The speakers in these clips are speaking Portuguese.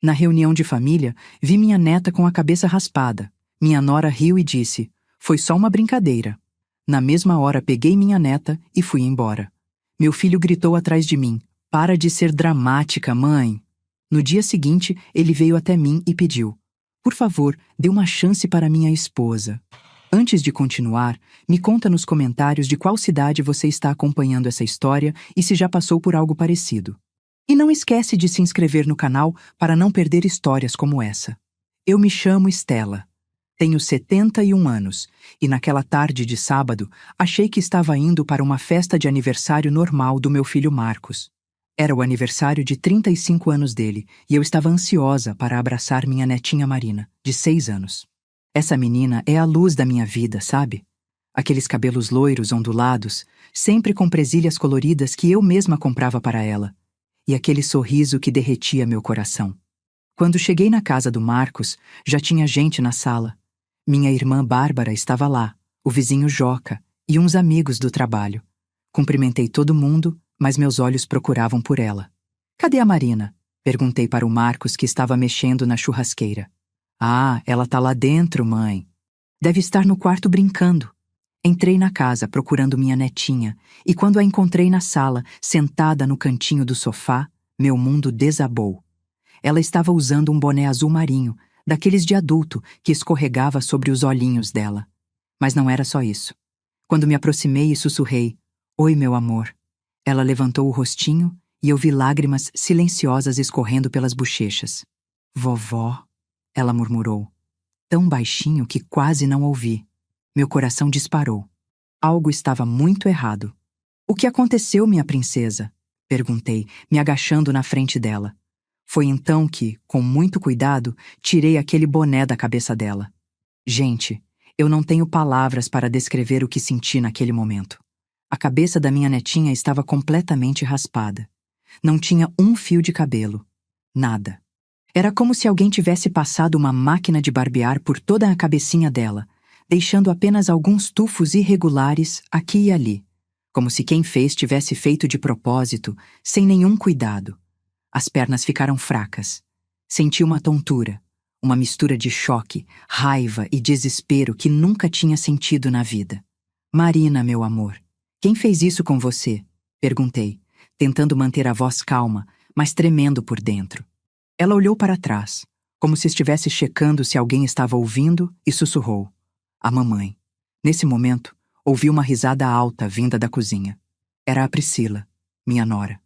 Na reunião de família, vi minha neta com a cabeça raspada. Minha nora riu e disse: "Foi só uma brincadeira." Na mesma hora peguei minha neta e fui embora. Meu filho gritou atrás de mim: "Para de ser dramática, mãe." No dia seguinte, ele veio até mim e pediu: "Por favor, dê uma chance para minha esposa." Antes de continuar, me conta nos comentários de qual cidade você está acompanhando essa história e se já passou por algo parecido. E não esquece de se inscrever no canal para não perder histórias como essa. Eu me chamo Estela. Tenho 71 anos e naquela tarde de sábado achei que estava indo para uma festa de aniversário normal do meu filho Marcos. Era o aniversário de 35 anos dele e eu estava ansiosa para abraçar minha netinha Marina, de 6 anos. Essa menina é a luz da minha vida, sabe? Aqueles cabelos loiros ondulados, sempre com presilhas coloridas que eu mesma comprava para ela. E aquele sorriso que derretia meu coração. Quando cheguei na casa do Marcos, já tinha gente na sala. Minha irmã Bárbara estava lá, o vizinho Joca e uns amigos do trabalho. Cumprimentei todo mundo, mas meus olhos procuravam por ela. "Cadê a Marina?" Perguntei para o Marcos, que estava mexendo na churrasqueira. "Ah, ela tá lá dentro, mãe. Deve estar no quarto brincando." Entrei na casa procurando minha netinha e quando a encontrei na sala, sentada no cantinho do sofá, meu mundo desabou. Ela estava usando um boné azul marinho, daqueles de adulto, que escorregava sobre os olhinhos dela. Mas não era só isso. Quando me aproximei e sussurrei: "Oi, meu amor." Ela levantou o rostinho e eu vi lágrimas silenciosas escorrendo pelas bochechas. "Vovó," ela murmurou, tão baixinho que quase não ouvi. Meu coração disparou. Algo estava muito errado. "O que aconteceu, minha princesa?" perguntei, me agachando na frente dela. Foi então que, com muito cuidado, tirei aquele boné da cabeça dela. Gente, eu não tenho palavras para descrever o que senti naquele momento. A cabeça da minha netinha estava completamente raspada. Não tinha um fio de cabelo. Nada. Era como se alguém tivesse passado uma máquina de barbear por toda a cabecinha dela, deixando apenas alguns tufos irregulares aqui e ali, como se quem fez tivesse feito de propósito, sem nenhum cuidado. As pernas ficaram fracas. Senti uma tontura, uma mistura de choque, raiva e desespero que nunca tinha sentido na vida. "Marina, meu amor, quem fez isso com você?" perguntei, tentando manter a voz calma, mas tremendo por dentro. Ela olhou para trás, como se estivesse checando se alguém estava ouvindo, e sussurrou: "A mamãe." Nesse momento, ouvi uma risada alta vinda da cozinha. Era a Priscila, minha nora.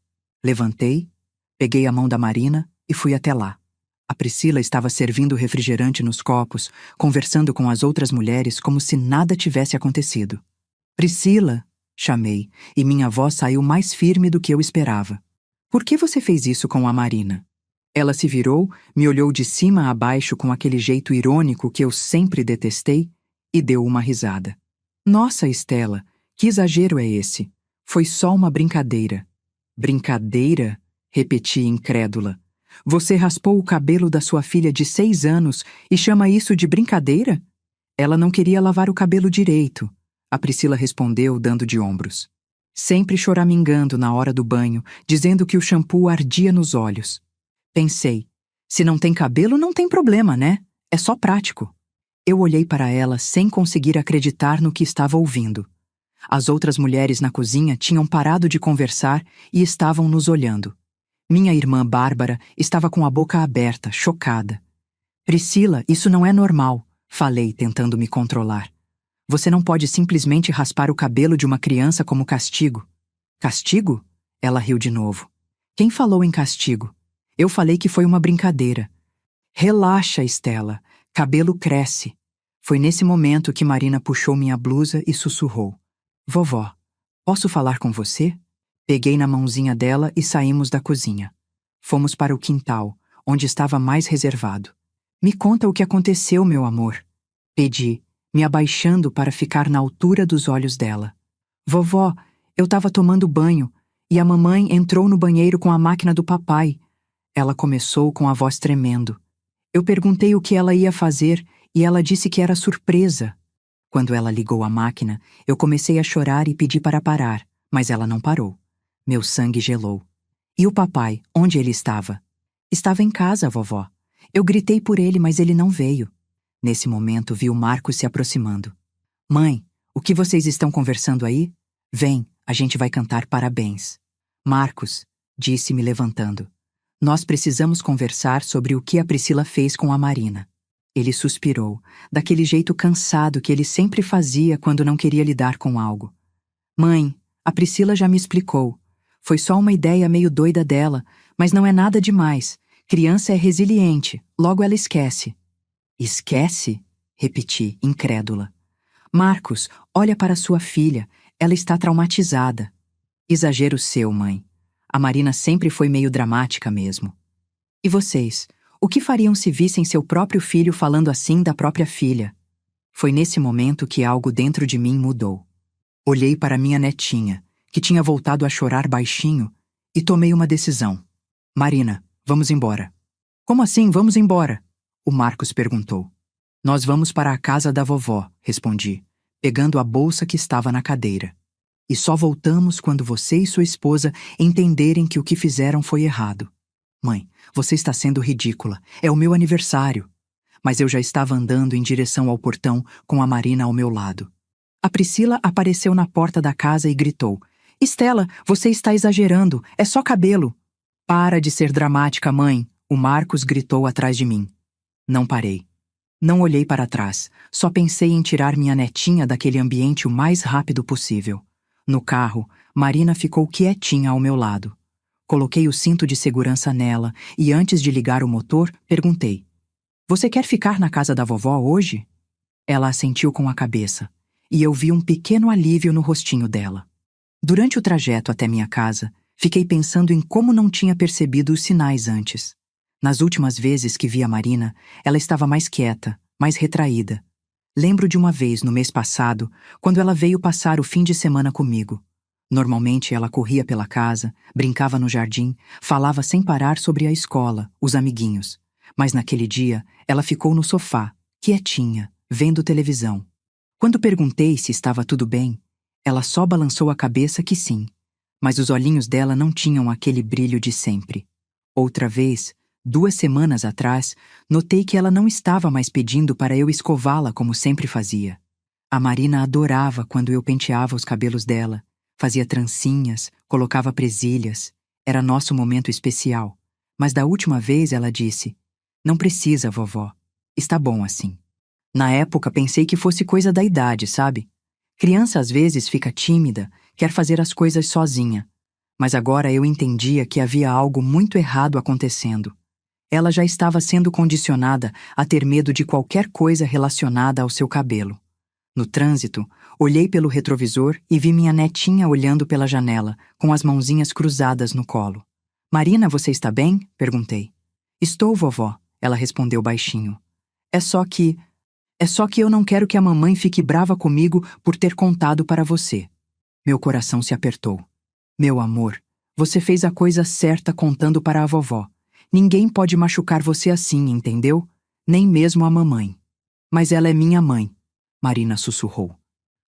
Levantei, peguei a mão da Marina e fui até lá. A Priscila estava servindo refrigerante nos copos, conversando com as outras mulheres como se nada tivesse acontecido. "Priscila," chamei, e minha voz saiu mais firme do que eu esperava. "Por que você fez isso com a Marina?" Ela se virou, me olhou de cima a baixo com aquele jeito irônico que eu sempre detestei e deu uma risada. "Nossa, Estela, que exagero é esse? Foi só uma brincadeira." "Brincadeira?" repeti incrédula. "Você raspou o cabelo da sua filha de 6 anos e chama isso de brincadeira?" "Ela não queria lavar o cabelo direito," a Priscila respondeu, dando de ombros. Sempre choramingando na hora do banho, dizendo que o shampoo ardia nos olhos. Pensei, se não tem cabelo não tem problema, né? É só prático. Eu olhei para ela sem conseguir acreditar no que estava ouvindo. As outras mulheres na cozinha tinham parado de conversar e estavam nos olhando. Minha irmã Bárbara estava com a boca aberta, chocada. "Priscila, isso não é normal," falei, tentando me controlar. "Você não pode simplesmente raspar o cabelo de uma criança como castigo." "Castigo?" Ela riu de novo. "Quem falou em castigo? Eu falei que foi uma brincadeira." "Relaxa, Estela. Cabelo cresce." Foi nesse momento que Marina puxou minha blusa e sussurrou: "Vovó, posso falar com você?" Peguei na mãozinha dela e saímos da cozinha. Fomos para o quintal, onde estava mais reservado. "Me conta o que aconteceu, meu amor," pedi, me abaixando para ficar na altura dos olhos dela. "Vovó, eu estava tomando banho e a mamãe entrou no banheiro com a máquina do papai." Ela começou com a voz tremendo. Eu perguntei o que ela ia fazer e ela disse que era surpresa. Quando ela ligou a máquina, eu comecei a chorar e pedi para parar, mas ela não parou. Meu sangue gelou. "E o papai, onde ele estava?" Estava em casa, vovó. Eu gritei por ele, mas ele não veio. Nesse momento, vi o Marcos se aproximando. Mãe, o que vocês estão conversando aí? Vem, a gente vai cantar parabéns. Marcos, disse-me levantando. Nós precisamos conversar sobre o que a Priscila fez com a Marina. Ele suspirou, daquele jeito cansado que ele sempre fazia quando não queria lidar com algo. Mãe, a Priscila já me explicou. Foi só uma ideia meio doida dela, mas não é nada demais. Criança é resiliente, logo ela esquece. Esquece? Repeti, incrédula. Marcos, olha para sua filha, ela está traumatizada. Exagero seu, mãe. A Marina sempre foi meio dramática mesmo. E vocês? O que fariam se vissem seu próprio filho falando assim da própria filha? Foi nesse momento que algo dentro de mim mudou. Olhei para minha netinha, que tinha voltado a chorar baixinho, e tomei uma decisão. Marina, vamos embora. Como assim vamos embora? O Marcos perguntou. Nós vamos para a casa da vovó, respondi, pegando a bolsa que estava na cadeira. E só voltamos quando você e sua esposa entenderem que o que fizeram foi errado. Mãe, você está sendo ridícula. É o meu aniversário. Mas eu já estava andando em direção ao portão com a Marina ao meu lado. A Priscila apareceu na porta da casa e gritou. Estela, você está exagerando. É só cabelo. Para de ser dramática, mãe. O Marcos gritou atrás de mim. Não parei. Não olhei para trás. Só pensei em tirar minha netinha daquele ambiente o mais rápido possível. No carro, Marina ficou quietinha ao meu lado. Coloquei o cinto de segurança nela e antes de ligar o motor, perguntei. Você quer ficar na casa da vovó hoje? Ela assentiu com a cabeça, e eu vi um pequeno alívio no rostinho dela. Durante o trajeto até minha casa, fiquei pensando em como não tinha percebido os sinais antes. Nas últimas vezes que vi a Marina, ela estava mais quieta, mais retraída. Lembro de uma vez, no mês passado, quando ela veio passar o fim de semana comigo. Normalmente ela corria pela casa, brincava no jardim, falava sem parar sobre a escola, os amiguinhos. Mas naquele dia, ela ficou no sofá, quietinha, vendo televisão. Quando perguntei se estava tudo bem, ela só balançou a cabeça que sim, mas os olhinhos dela não tinham aquele brilho de sempre. Outra vez, 2 semanas atrás, notei que ela não estava mais pedindo para eu escová-la como sempre fazia. A Marina adorava quando eu penteava os cabelos dela, fazia trancinhas, colocava presilhas. Era nosso momento especial. Mas da última vez ela disse, não precisa, vovó. Está bom assim. Na época pensei que fosse coisa da idade, sabe? Criança às vezes fica tímida, quer fazer as coisas sozinha. Mas agora eu entendia que havia algo muito errado acontecendo. Ela já estava sendo condicionada a ter medo de qualquer coisa relacionada ao seu cabelo. No trânsito, olhei pelo retrovisor e vi minha netinha olhando pela janela, com as mãozinhas cruzadas no colo. Marina, você está bem? Perguntei. Estou, vovó, ela respondeu baixinho. É só que eu não quero que a mamãe fique brava comigo por ter contado para você. Meu coração se apertou. Meu amor, você fez a coisa certa contando para a vovó. Ninguém pode machucar você assim, entendeu? Nem mesmo a mamãe. Mas ela é minha mãe, Marina sussurrou.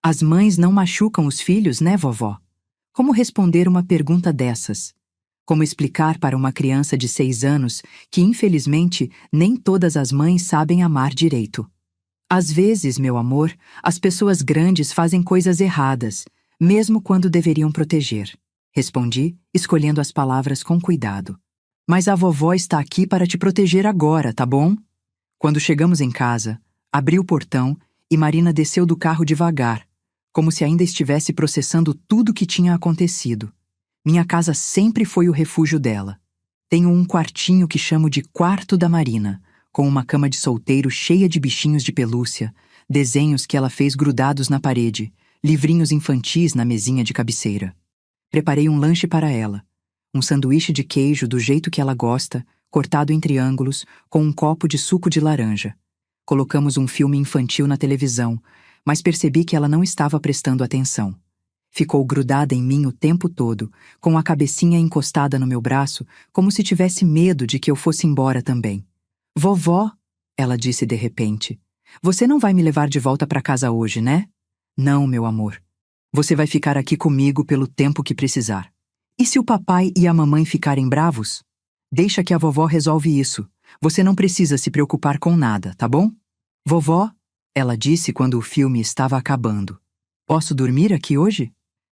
As mães não machucam os filhos, né, vovó? Como responder uma pergunta dessas? Como explicar para uma criança de 6 anos que, infelizmente, nem todas as mães sabem amar direito? Às vezes, meu amor, as pessoas grandes fazem coisas erradas, mesmo quando deveriam proteger. Respondi, escolhendo as palavras com cuidado. Mas a vovó está aqui para te proteger agora, tá bom? Quando chegamos em casa, abri o portão e Marina desceu do carro devagar, como se ainda estivesse processando tudo o que tinha acontecido. Minha casa sempre foi o refúgio dela. Tenho um quartinho que chamo de quarto da Marina, com uma cama de solteiro cheia de bichinhos de pelúcia, desenhos que ela fez grudados na parede, livrinhos infantis na mesinha de cabeceira. Preparei um lanche para ela. Um sanduíche de queijo do jeito que ela gosta, cortado em triângulos, com um copo de suco de laranja. Colocamos um filme infantil na televisão, mas percebi que ela não estava prestando atenção. Ficou grudada em mim o tempo todo, com a cabecinha encostada no meu braço, como se tivesse medo de que eu fosse embora também. Vovó, ela disse de repente, você não vai me levar de volta para casa hoje, né? Não, meu amor. Você vai ficar aqui comigo pelo tempo que precisar. E se o papai e a mamãe ficarem bravos? Deixa que a vovó resolve isso. Você não precisa se preocupar com nada, tá bom? Vovó, ela disse quando o filme estava acabando. Posso dormir aqui hoje?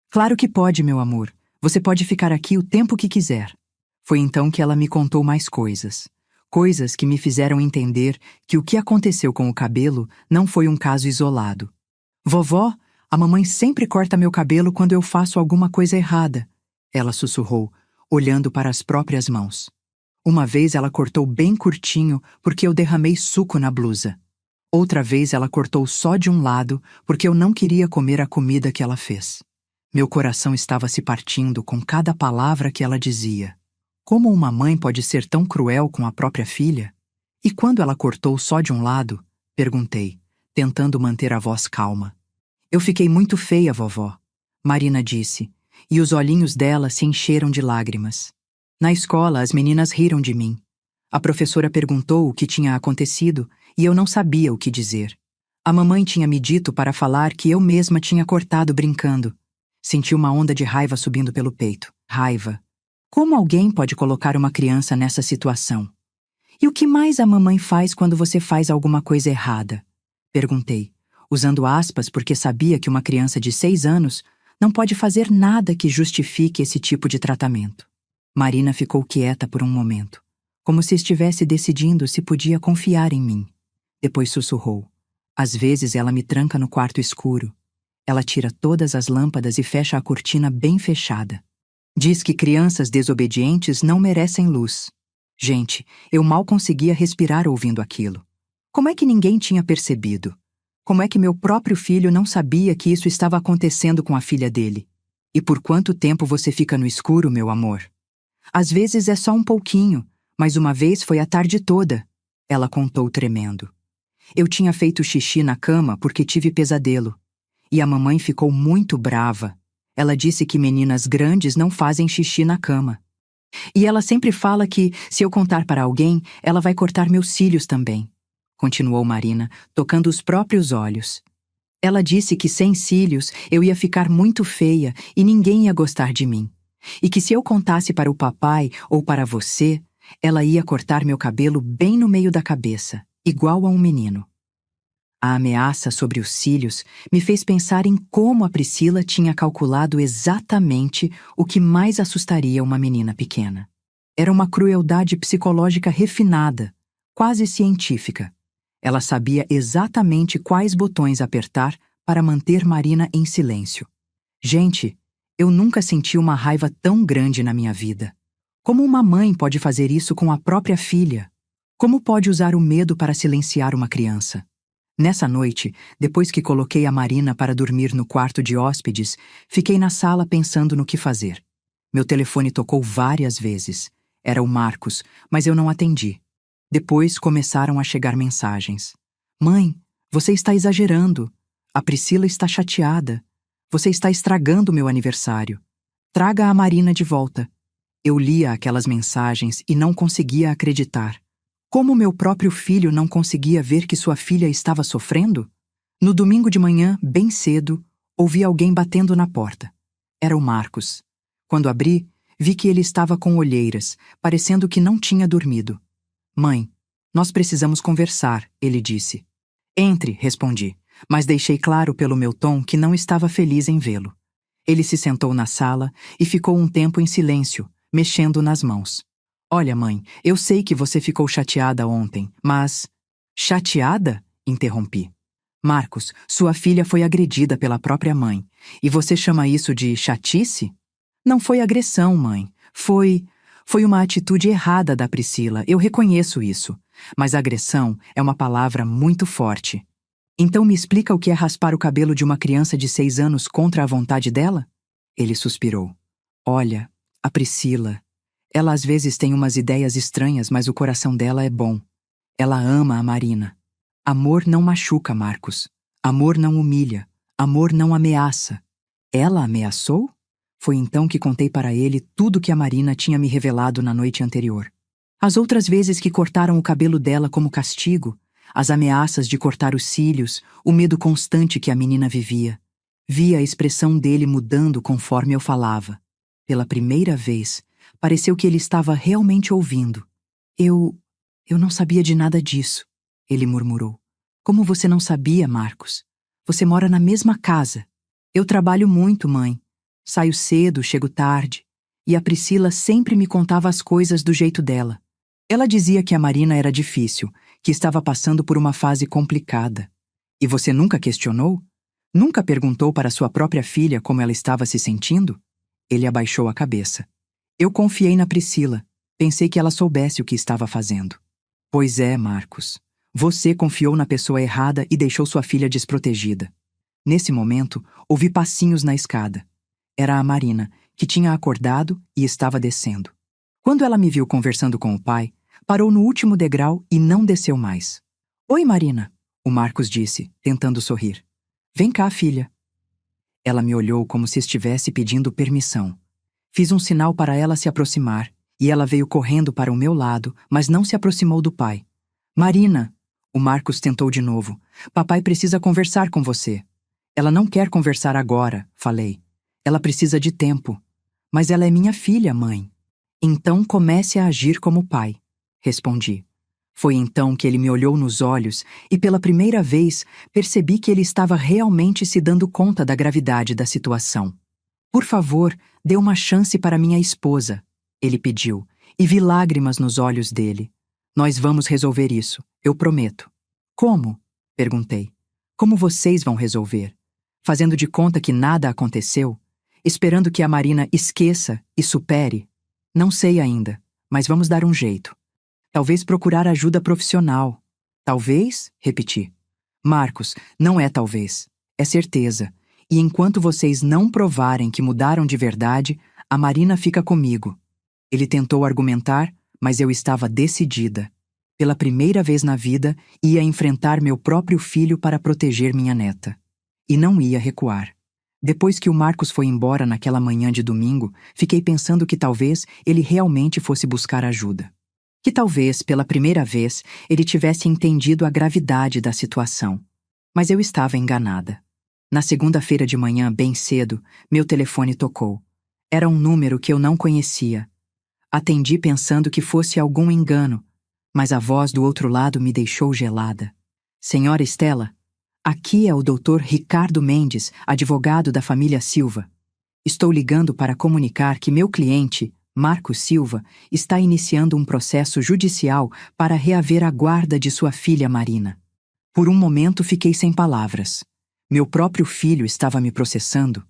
Claro que pode, meu amor. Você pode ficar aqui o tempo que quiser. Foi então que ela me contou mais coisas. Coisas que me fizeram entender que o que aconteceu com o cabelo não foi um caso isolado. Vovó, a mamãe sempre corta meu cabelo quando eu faço alguma coisa errada, ela sussurrou, olhando para as próprias mãos. Uma vez ela cortou bem curtinho porque eu derramei suco na blusa. Outra vez ela cortou só de um lado porque eu não queria comer a comida que ela fez. Meu coração estava se partindo com cada palavra que ela dizia. Como uma mãe pode ser tão cruel com a própria filha? E quando ela cortou só de um lado? Perguntei, tentando manter a voz calma. Eu fiquei muito feia, vovó, Marina disse, e os olhinhos dela se encheram de lágrimas. Na escola, as meninas riram de mim. A professora perguntou o que tinha acontecido e eu não sabia o que dizer. A mamãe tinha me dito para falar que eu mesma tinha cortado brincando. Senti uma onda de raiva subindo pelo peito. Raiva. Como alguém pode colocar uma criança nessa situação? E o que mais a mamãe faz quando você faz alguma coisa errada? Perguntei, usando aspas porque sabia que uma criança de 6 anos não pode fazer nada que justifique esse tipo de tratamento. Marina ficou quieta por um momento, como se estivesse decidindo se podia confiar em mim. Depois sussurrou. Às vezes ela me tranca no quarto escuro. Ela tira todas as lâmpadas e fecha a cortina bem fechada. Diz que crianças desobedientes não merecem luz. Gente, eu mal conseguia respirar ouvindo aquilo. Como é que ninguém tinha percebido? Como é que meu próprio filho não sabia que isso estava acontecendo com a filha dele? E por quanto tempo você fica no escuro, meu amor? Às vezes é só um pouquinho, mas uma vez foi a tarde toda. Ela contou tremendo. Eu tinha feito xixi na cama porque tive pesadelo. E a mamãe ficou muito brava. Ela disse que meninas grandes não fazem xixi na cama. E ela sempre fala que, se eu contar para alguém, ela vai cortar meus cílios também. Continuou Marina, tocando os próprios olhos. Ela disse que sem cílios eu ia ficar muito feia e ninguém ia gostar de mim. E que se eu contasse para o papai ou para você, ela ia cortar meu cabelo bem no meio da cabeça, igual a um menino. A ameaça sobre os cílios me fez pensar em como a Priscila tinha calculado exatamente o que mais assustaria uma menina pequena. Era uma crueldade psicológica refinada, quase científica. Ela sabia exatamente quais botões apertar para manter Marina em silêncio. Gente, eu nunca senti uma raiva tão grande na minha vida. Como uma mãe pode fazer isso com a própria filha? Como pode usar o medo para silenciar uma criança? Nessa noite, depois que coloquei a Marina para dormir no quarto de hóspedes, fiquei na sala pensando no que fazer. Meu telefone tocou várias vezes. Era o Marcos, mas eu não atendi. Depois começaram a chegar mensagens. Mãe, você está exagerando. A Priscila está chateada. Você está estragando meu aniversário. Traga a Marina de volta. Eu lia aquelas mensagens e não conseguia acreditar. Como meu próprio filho não conseguia ver que sua filha estava sofrendo? No domingo de manhã, bem cedo, ouvi alguém batendo na porta. Era o Marcos. Quando abri, vi que ele estava com olheiras, parecendo que não tinha dormido. Mãe, nós precisamos conversar, ele disse. Entre, respondi, mas deixei claro pelo meu tom que não estava feliz em vê-lo. Ele se sentou na sala e ficou um tempo em silêncio, mexendo nas mãos. Olha, mãe, eu sei que você ficou chateada ontem, mas... Chateada? Interrompi. Marcos, sua filha foi agredida pela própria mãe. E você chama isso de chatice? Não foi agressão, mãe. Foi uma atitude errada da Priscila, eu reconheço isso. Mas agressão é uma palavra muito forte. Então me explica o que é raspar o cabelo de uma criança de 6 anos contra a vontade dela? Ele suspirou. Olha, a Priscila... Ela às vezes tem umas ideias estranhas, mas o coração dela é bom. Ela ama a Marina. Amor não machuca, Marcos. Amor não humilha. Amor não ameaça. Ela ameaçou? Foi então que contei para ele tudo que a Marina tinha me revelado na noite anterior. As outras vezes que cortaram o cabelo dela como castigo, as ameaças de cortar os cílios, o medo constante que a menina vivia. Vi a expressão dele mudando conforme eu falava. Pela primeira vez, Pareceu que ele estava realmente ouvindo. Eu não sabia de nada disso, ele murmurou. Como você não sabia, Marcos? Você mora na mesma casa. Eu trabalho muito, mãe. Saio cedo, chego tarde. E a Priscila sempre me contava as coisas do jeito dela. Ela dizia que a Marina era difícil, que estava passando por uma fase complicada. E você nunca questionou? Nunca perguntou para sua própria filha como ela estava se sentindo? Ele abaixou a cabeça. Eu confiei na Priscila. Pensei que ela soubesse o que estava fazendo. Pois é, Marcos. Você confiou na pessoa errada e deixou sua filha desprotegida. Nesse momento, ouvi passinhos na escada. Era a Marina, que tinha acordado e estava descendo. Quando ela me viu conversando com o pai, parou no último degrau e não desceu mais. Oi, Marina, o Marcos disse, tentando sorrir. Vem cá, filha. Ela me olhou como se estivesse pedindo permissão. Fiz um sinal para ela se aproximar, e ela veio correndo para o meu lado, mas não se aproximou do pai. Marina, o Marcos tentou de novo. Papai precisa conversar com você. Ela não quer conversar agora, falei. Ela precisa de tempo. Mas ela é minha filha, mãe. Então comece a agir como pai, respondi. Foi então que ele me olhou nos olhos e pela primeira vez percebi que ele estava realmente se dando conta da gravidade da situação. Por favor, dê uma chance para minha esposa, ele pediu, e vi lágrimas nos olhos dele. Nós vamos resolver isso, eu prometo. Como? Perguntei. Como vocês vão resolver? Fazendo de conta que nada aconteceu? Esperando que a Marina esqueça e supere? Não sei ainda, mas vamos dar um jeito. Talvez procurar ajuda profissional. Talvez? Repeti. Marcos, não é talvez. É certeza. E enquanto vocês não provarem que mudaram de verdade, a Marina fica comigo. Ele tentou argumentar, mas eu estava decidida. Pela primeira vez na vida, ia enfrentar meu próprio filho para proteger minha neta. E não ia recuar. Depois que o Marcos foi embora naquela manhã de domingo, fiquei pensando que talvez ele realmente fosse buscar ajuda. Que talvez, pela primeira vez, ele tivesse entendido a gravidade da situação. Mas eu estava enganada. Na segunda-feira de manhã, bem cedo, meu telefone tocou. Era um número que eu não conhecia. Atendi pensando que fosse algum engano, mas a voz do outro lado me deixou gelada. Senhora Estela, aqui é o Dr. Ricardo Mendes, advogado da família Silva. Estou ligando para comunicar que meu cliente, Marcos Silva, está iniciando um processo judicial para reaver a guarda de sua filha Marina. Por um momento fiquei sem palavras. Meu próprio filho estava me processando.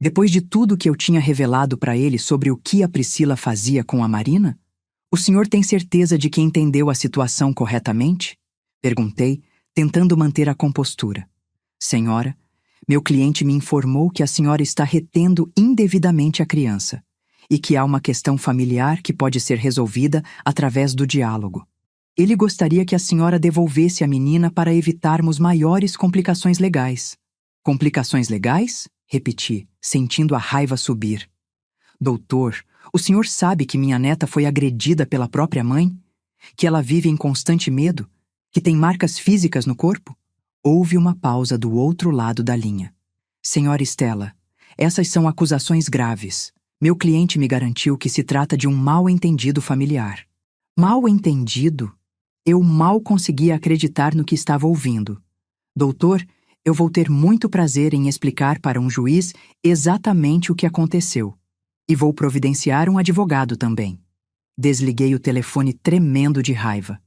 Depois de tudo que eu tinha revelado para ele sobre o que a Priscila fazia com a Marina? O senhor tem certeza de que entendeu a situação corretamente? Perguntei, tentando manter a compostura. Senhora, meu cliente me informou que a senhora está retendo indevidamente a criança e que há uma questão familiar que pode ser resolvida através do diálogo. Ele gostaria que a senhora devolvesse a menina para evitarmos maiores complicações legais. Complicações legais? Repeti, sentindo a raiva subir. Doutor, o senhor sabe que minha neta foi agredida pela própria mãe? Que ela vive em constante medo? Que tem marcas físicas no corpo? Houve uma pausa do outro lado da linha. Senhora Estela, essas são acusações graves. Meu cliente me garantiu que se trata de um mal-entendido familiar. Mal-entendido? Eu mal conseguia acreditar no que estava ouvindo. Doutor, eu vou ter muito prazer em explicar para um juiz exatamente o que aconteceu. E vou providenciar um advogado também. Desliguei o telefone tremendo de raiva.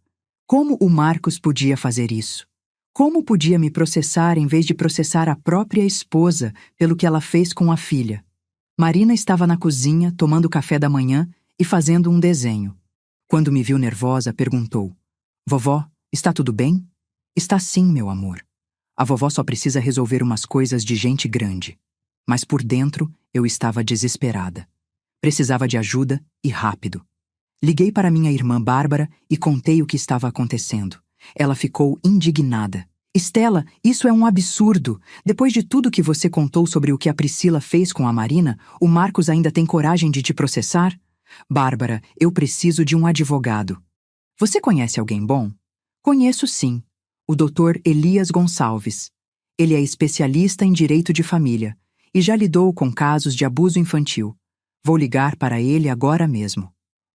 Como o Marcos podia fazer isso? Como podia me processar em vez de processar a própria esposa pelo que ela fez com a filha? Marina estava na cozinha, tomando café da manhã e fazendo um desenho. Quando me viu nervosa, perguntou: Vovó, está tudo bem? Está sim, meu amor. A vovó só precisa resolver umas coisas de gente grande. Mas por dentro, eu estava desesperada. Precisava de ajuda e rápido. Liguei para minha irmã Bárbara e contei o que estava acontecendo. Ela ficou indignada. Estela, isso é um absurdo. Depois de tudo que você contou sobre o que a Priscila fez com a Marina, o Marcos ainda tem coragem de te processar? Bárbara, eu preciso de um advogado. Você conhece alguém bom? Conheço sim. O Dr. Elias Gonçalves. Ele é especialista em direito de família e já lidou com casos de abuso infantil. Vou ligar para ele agora mesmo.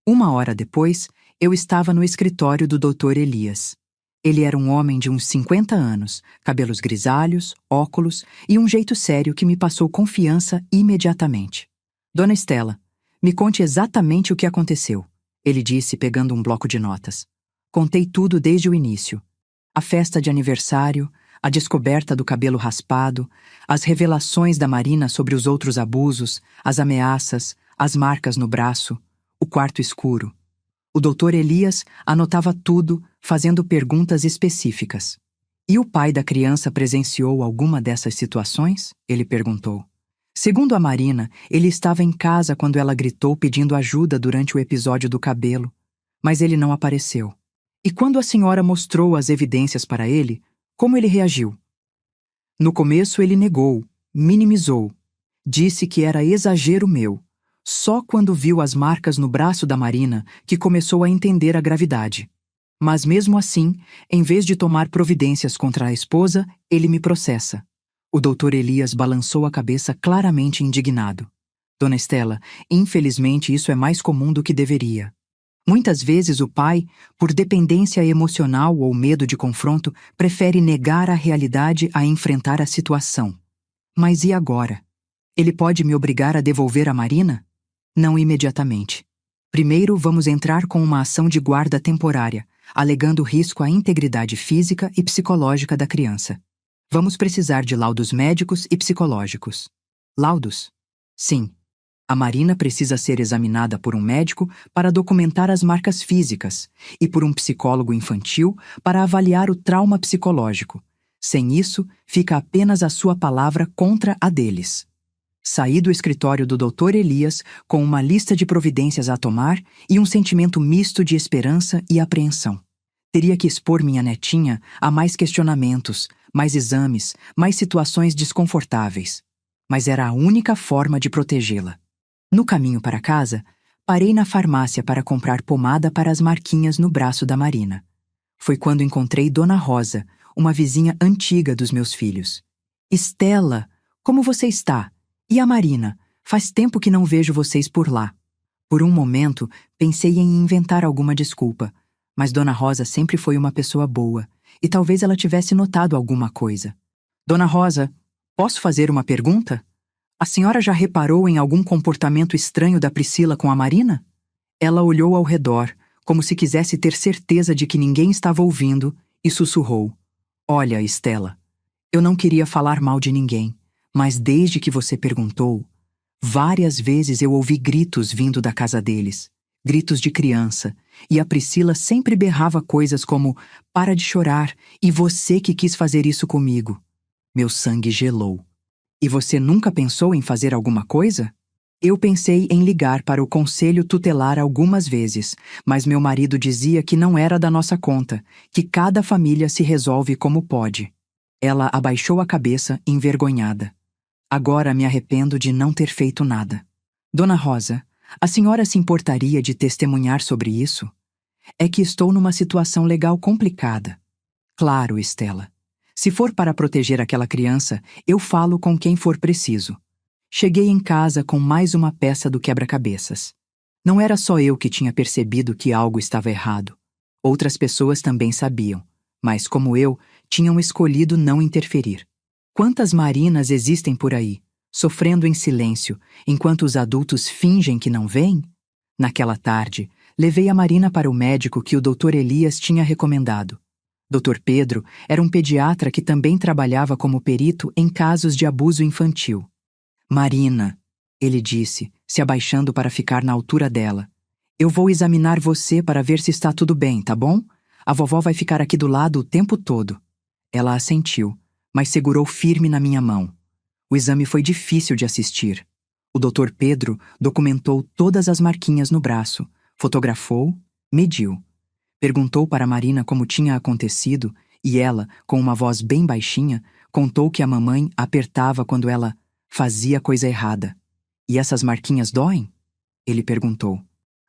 1 hora depois, eu estava no escritório do Dr. Elias. Ele era um homem de uns 50 anos, cabelos grisalhos, óculos e um jeito sério que me passou confiança imediatamente. Dona Estela, me conte exatamente o que aconteceu, ele disse pegando um bloco de notas. Contei tudo desde o início. A festa de aniversário, a descoberta do cabelo raspado, as revelações da Marina sobre os outros abusos, as ameaças, as marcas no braço, o quarto escuro. O Dr. Elias anotava tudo, fazendo perguntas específicas. E o pai da criança presenciou alguma dessas situações? Ele perguntou. Segundo a Marina, ele estava em casa quando ela gritou pedindo ajuda durante o episódio do cabelo, mas ele não apareceu. E quando a senhora mostrou as evidências para ele, como ele reagiu? No começo ele negou, minimizou. Disse que era exagero meu. Só quando viu as marcas no braço da Marina que começou a entender a gravidade. Mas mesmo assim, em vez de tomar providências contra a esposa, ele me processa. O Dr. Elias balançou a cabeça claramente indignado. Dona Estela, infelizmente isso é mais comum do que deveria. Muitas vezes o pai, por dependência emocional ou medo de confronto, prefere negar a realidade a enfrentar a situação. Mas e agora? Ele pode me obrigar a devolver a Marina? Não imediatamente. Primeiro vamos entrar com uma ação de guarda temporária, alegando risco à integridade física e psicológica da criança. Vamos precisar de laudos médicos e psicológicos. Laudos? Sim. A Marina precisa ser examinada por um médico para documentar as marcas físicas e por um psicólogo infantil para avaliar o trauma psicológico. Sem isso, fica apenas a sua palavra contra a deles. Saí do escritório do Dr. Elias com uma lista de providências a tomar e um sentimento misto de esperança e apreensão. Teria que expor minha netinha a mais questionamentos, mais exames, mais situações desconfortáveis. Mas era a única forma de protegê-la. No caminho para casa, parei na farmácia para comprar pomada para as marquinhas no braço da Marina. Foi quando encontrei Dona Rosa, uma vizinha antiga dos meus filhos. Estela, como você está? E a Marina? Faz tempo que não vejo vocês por lá. Por um momento, pensei em inventar alguma desculpa, mas Dona Rosa sempre foi uma pessoa boa, e talvez ela tivesse notado alguma coisa. Dona Rosa, posso fazer uma pergunta? A senhora já reparou em algum comportamento estranho da Priscila com a Marina? Ela olhou ao redor, como se quisesse ter certeza de que ninguém estava ouvindo, e sussurrou. Olha, Estela, eu não queria falar mal de ninguém, mas desde que você perguntou, várias vezes eu ouvi gritos vindo da casa deles, gritos de criança, e a Priscila sempre berrava coisas como para de chorar, e você que quis fazer isso comigo. Meu sangue gelou. E você nunca pensou em fazer alguma coisa? Eu pensei em ligar para o conselho tutelar algumas vezes, mas meu marido dizia que não era da nossa conta, que cada família se resolve como pode. Ela abaixou a cabeça, envergonhada. Agora me arrependo de não ter feito nada. Dona Rosa, a senhora se importaria de testemunhar sobre isso? É que estou numa situação legal complicada. Claro, Estela. Se for para proteger aquela criança, eu falo com quem for preciso. Cheguei em casa com mais uma peça do quebra-cabeças. Não era só eu que tinha percebido que algo estava errado. Outras pessoas também sabiam, mas como eu, tinham escolhido não interferir. Quantas Marinas existem por aí, sofrendo em silêncio, enquanto os adultos fingem que não veem? Naquela tarde, levei a Marina para o médico que o Dr. Elias tinha recomendado. Dr. Pedro era um pediatra que também trabalhava como perito em casos de abuso infantil. Marina, ele disse, se abaixando para ficar na altura dela. Eu vou examinar você para ver se está tudo bem, tá bom? A vovó vai ficar aqui do lado o tempo todo. Ela assentiu, mas segurou firme na minha mão. O exame foi difícil de assistir. O Dr. Pedro documentou todas as marquinhas no braço, fotografou, mediu. Perguntou para Marina como tinha acontecido e ela, com uma voz bem baixinha, contou que a mamãe apertava quando ela fazia coisa errada. E essas marquinhas doem? Ele perguntou.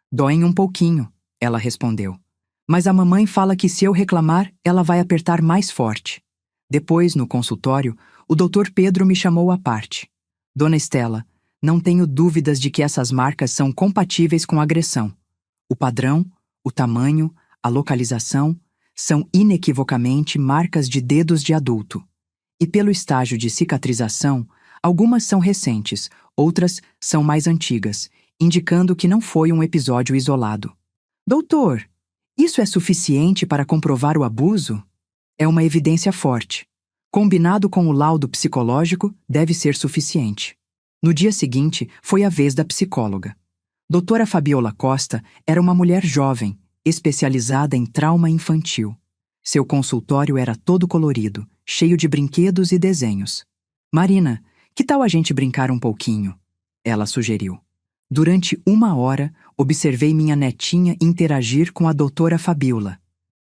Doem um pouquinho, ela respondeu. Mas a mamãe fala que se eu reclamar, ela vai apertar mais forte. Depois, no consultório, o Dr. Pedro me chamou à parte. Dona Estela, Não tenho dúvidas de que essas marcas são compatíveis com agressão. O padrão, o tamanho, a localização são inequivocamente marcas de dedos de adulto. E pelo estágio de cicatrização, algumas são recentes, outras são mais antigas, indicando que não foi um episódio isolado. Doutor, isso é suficiente para comprovar o abuso? É uma evidência forte. Combinado com o laudo psicológico, deve ser suficiente. No dia seguinte, foi a vez da psicóloga. Doutora Fabiola Costa era uma mulher jovem, especializada em trauma infantil. Seu consultório era todo colorido, cheio de brinquedos e desenhos. Marina, que tal a gente brincar um pouquinho? Ela sugeriu. Durante 1 hora, observei minha netinha interagir com a doutora Fabiola.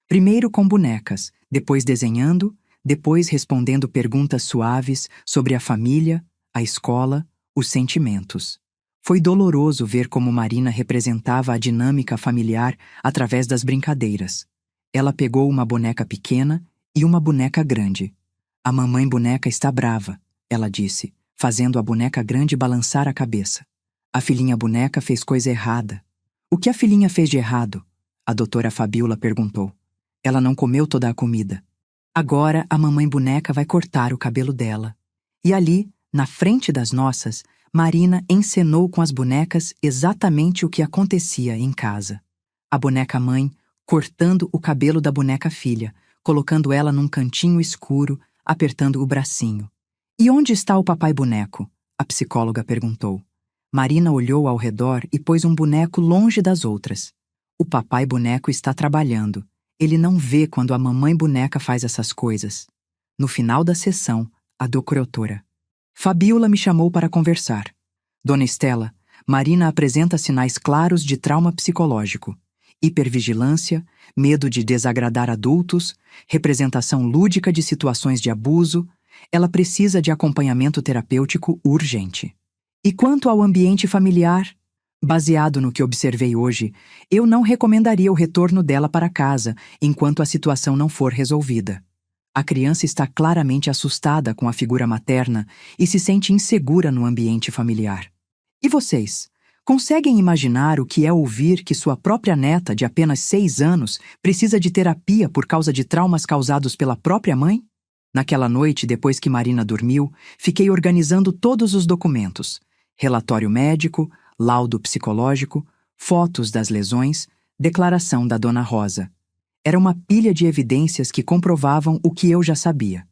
Primeiro com bonecas, depois desenhando, depois respondendo perguntas suaves sobre a família, a escola, os sentimentos. Foi doloroso ver como Marina representava a dinâmica familiar através das brincadeiras. Ela pegou uma boneca pequena e uma boneca grande. A mamãe boneca está brava, ela disse, fazendo a boneca grande balançar a cabeça. A filhinha boneca fez coisa errada. O que a filhinha fez de errado? A doutora Fabiola perguntou. Ela não comeu toda a comida. Agora a mamãe boneca vai cortar o cabelo dela. E ali, na frente das nossas, Marina encenou com as bonecas exatamente o que acontecia em casa. A boneca mãe cortando o cabelo da boneca filha, colocando ela num cantinho escuro, apertando o bracinho. E onde está o papai boneco? A psicóloga perguntou. Marina olhou ao redor e pôs um boneco longe das outras. O papai boneco está trabalhando. Ele não vê quando a mamãe boneca faz essas coisas. No final da sessão, a doutora Fabiola me chamou para conversar. Dona Estela, Marina apresenta sinais claros de trauma psicológico. Hipervigilância, medo de desagradar adultos, representação lúdica de situações de abuso. Ela precisa de acompanhamento terapêutico urgente. E quanto ao ambiente familiar? Baseado no que observei hoje, eu não recomendaria o retorno dela para casa enquanto a situação não for resolvida. A criança está claramente assustada com a figura materna e se sente insegura no ambiente familiar. E vocês? Conseguem imaginar o que é ouvir que sua própria neta, de apenas 6 anos, precisa de terapia por causa de traumas causados pela própria mãe? Naquela noite, depois que Marina dormiu, fiquei organizando todos os documentos. Relatório médico, laudo psicológico, fotos das lesões, declaração da Dona Rosa. Era uma pilha de evidências que comprovavam o que eu já sabia.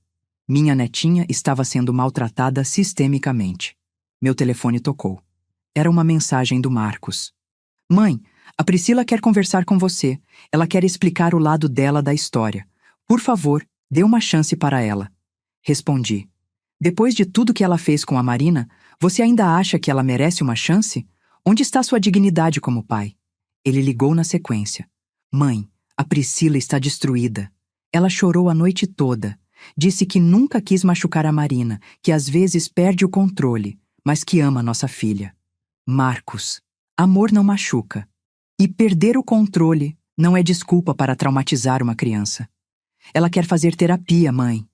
Minha netinha estava sendo maltratada sistemicamente. Meu telefone tocou. Era uma mensagem do Marcos. Mãe, a Priscila quer conversar com você. Ela quer explicar o lado dela da história. Por favor, dê uma chance para ela. Respondi. Depois de tudo que ela fez com a Marina, você ainda acha que ela merece uma chance? Onde está sua dignidade como pai? Ele ligou na sequência. Mãe, a Priscila está destruída. Ela chorou a noite toda. Disse que nunca quis machucar a Marina, que às vezes perde o controle, mas que ama nossa filha. Marcos, amor não machuca. E perder o controle não é desculpa para traumatizar uma criança. Ela quer fazer terapia, mãe.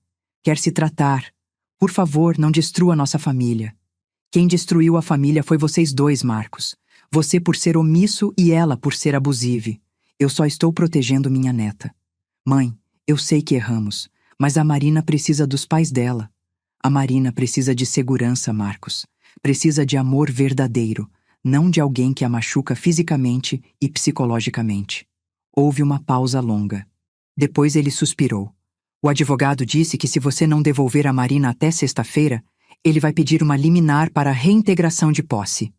Quer se tratar. Por favor, não destrua nossa família. Quem destruiu a família foi vocês dois, Marcos. Você por ser omisso e ela por ser abusiva. Eu só estou protegendo minha neta. Mãe, eu sei que erramos, mas a Marina precisa dos pais dela. A Marina precisa de segurança, Marcos. Precisa de amor verdadeiro, não de alguém que a machuca fisicamente e psicologicamente. Houve uma pausa longa. Depois ele suspirou. O advogado disse que se você não devolver a Marina até sexta-feira, ele vai pedir uma liminar para reintegração de posse.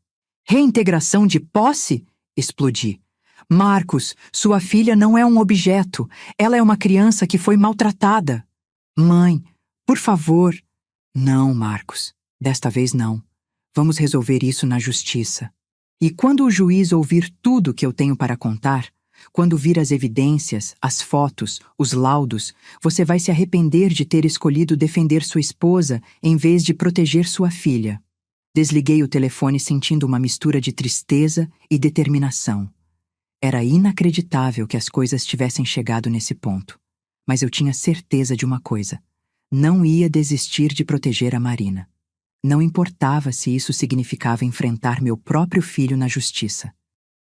Reintegração de posse? Explodi. Marcos, sua filha não é um objeto. Ela é uma criança que foi maltratada. Mãe, por favor. Não, Marcos. Desta vez não. Vamos resolver isso na justiça. E quando o juiz ouvir tudo que eu tenho para contar, quando vir as evidências, as fotos, os laudos, você vai se arrepender de ter escolhido defender sua esposa em vez de proteger sua filha. Desliguei o telefone sentindo uma mistura de tristeza e determinação. Era inacreditável que as coisas tivessem chegado nesse ponto. Mas eu tinha certeza de uma coisa. Não ia desistir de proteger a Marina. Não importava se isso significava enfrentar meu próprio filho na justiça.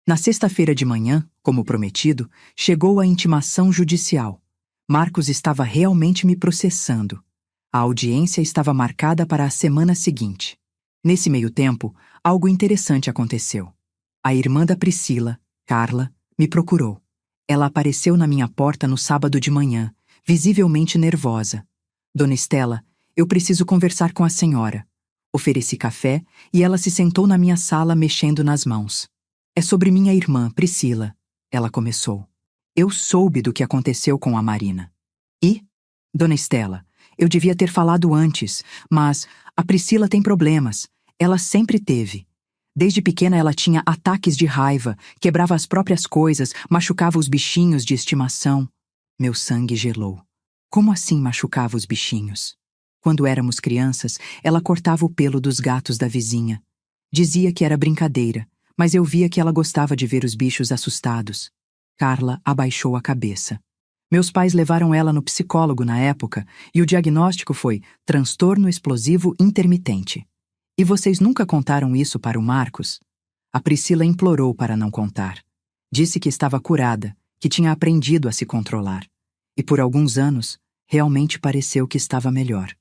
Na sexta-feira de manhã, como prometido, chegou a intimação judicial. Marcos estava realmente me processando. A audiência estava marcada para a semana seguinte. Nesse meio tempo, algo interessante aconteceu. A irmã da Priscila, Carla, me procurou. Ela apareceu na minha porta no sábado de manhã, visivelmente nervosa. Dona Estela, eu preciso conversar com a senhora. Ofereci café e ela se sentou na minha sala mexendo nas mãos. É sobre minha irmã, Priscila, ela começou. Eu soube do que aconteceu com a Marina. E? Dona Estela, eu devia ter falado antes, mas a Priscila tem problemas. Ela sempre teve. Desde pequena ela tinha ataques de raiva, quebrava as próprias coisas, machucava os bichinhos de estimação. Meu sangue gelou. Como assim machucava os bichinhos? Quando éramos crianças, ela cortava o pelo dos gatos da vizinha. Dizia que era brincadeira, mas eu via que ela gostava de ver os bichos assustados. Carla abaixou a cabeça. Meus pais levaram ela no psicólogo na época e o diagnóstico foi transtorno explosivo intermitente. E vocês nunca contaram isso para o Marcos? A Priscila implorou para não contar. Disse que estava curada, que tinha aprendido a se controlar. E por alguns anos, realmente pareceu que estava melhor.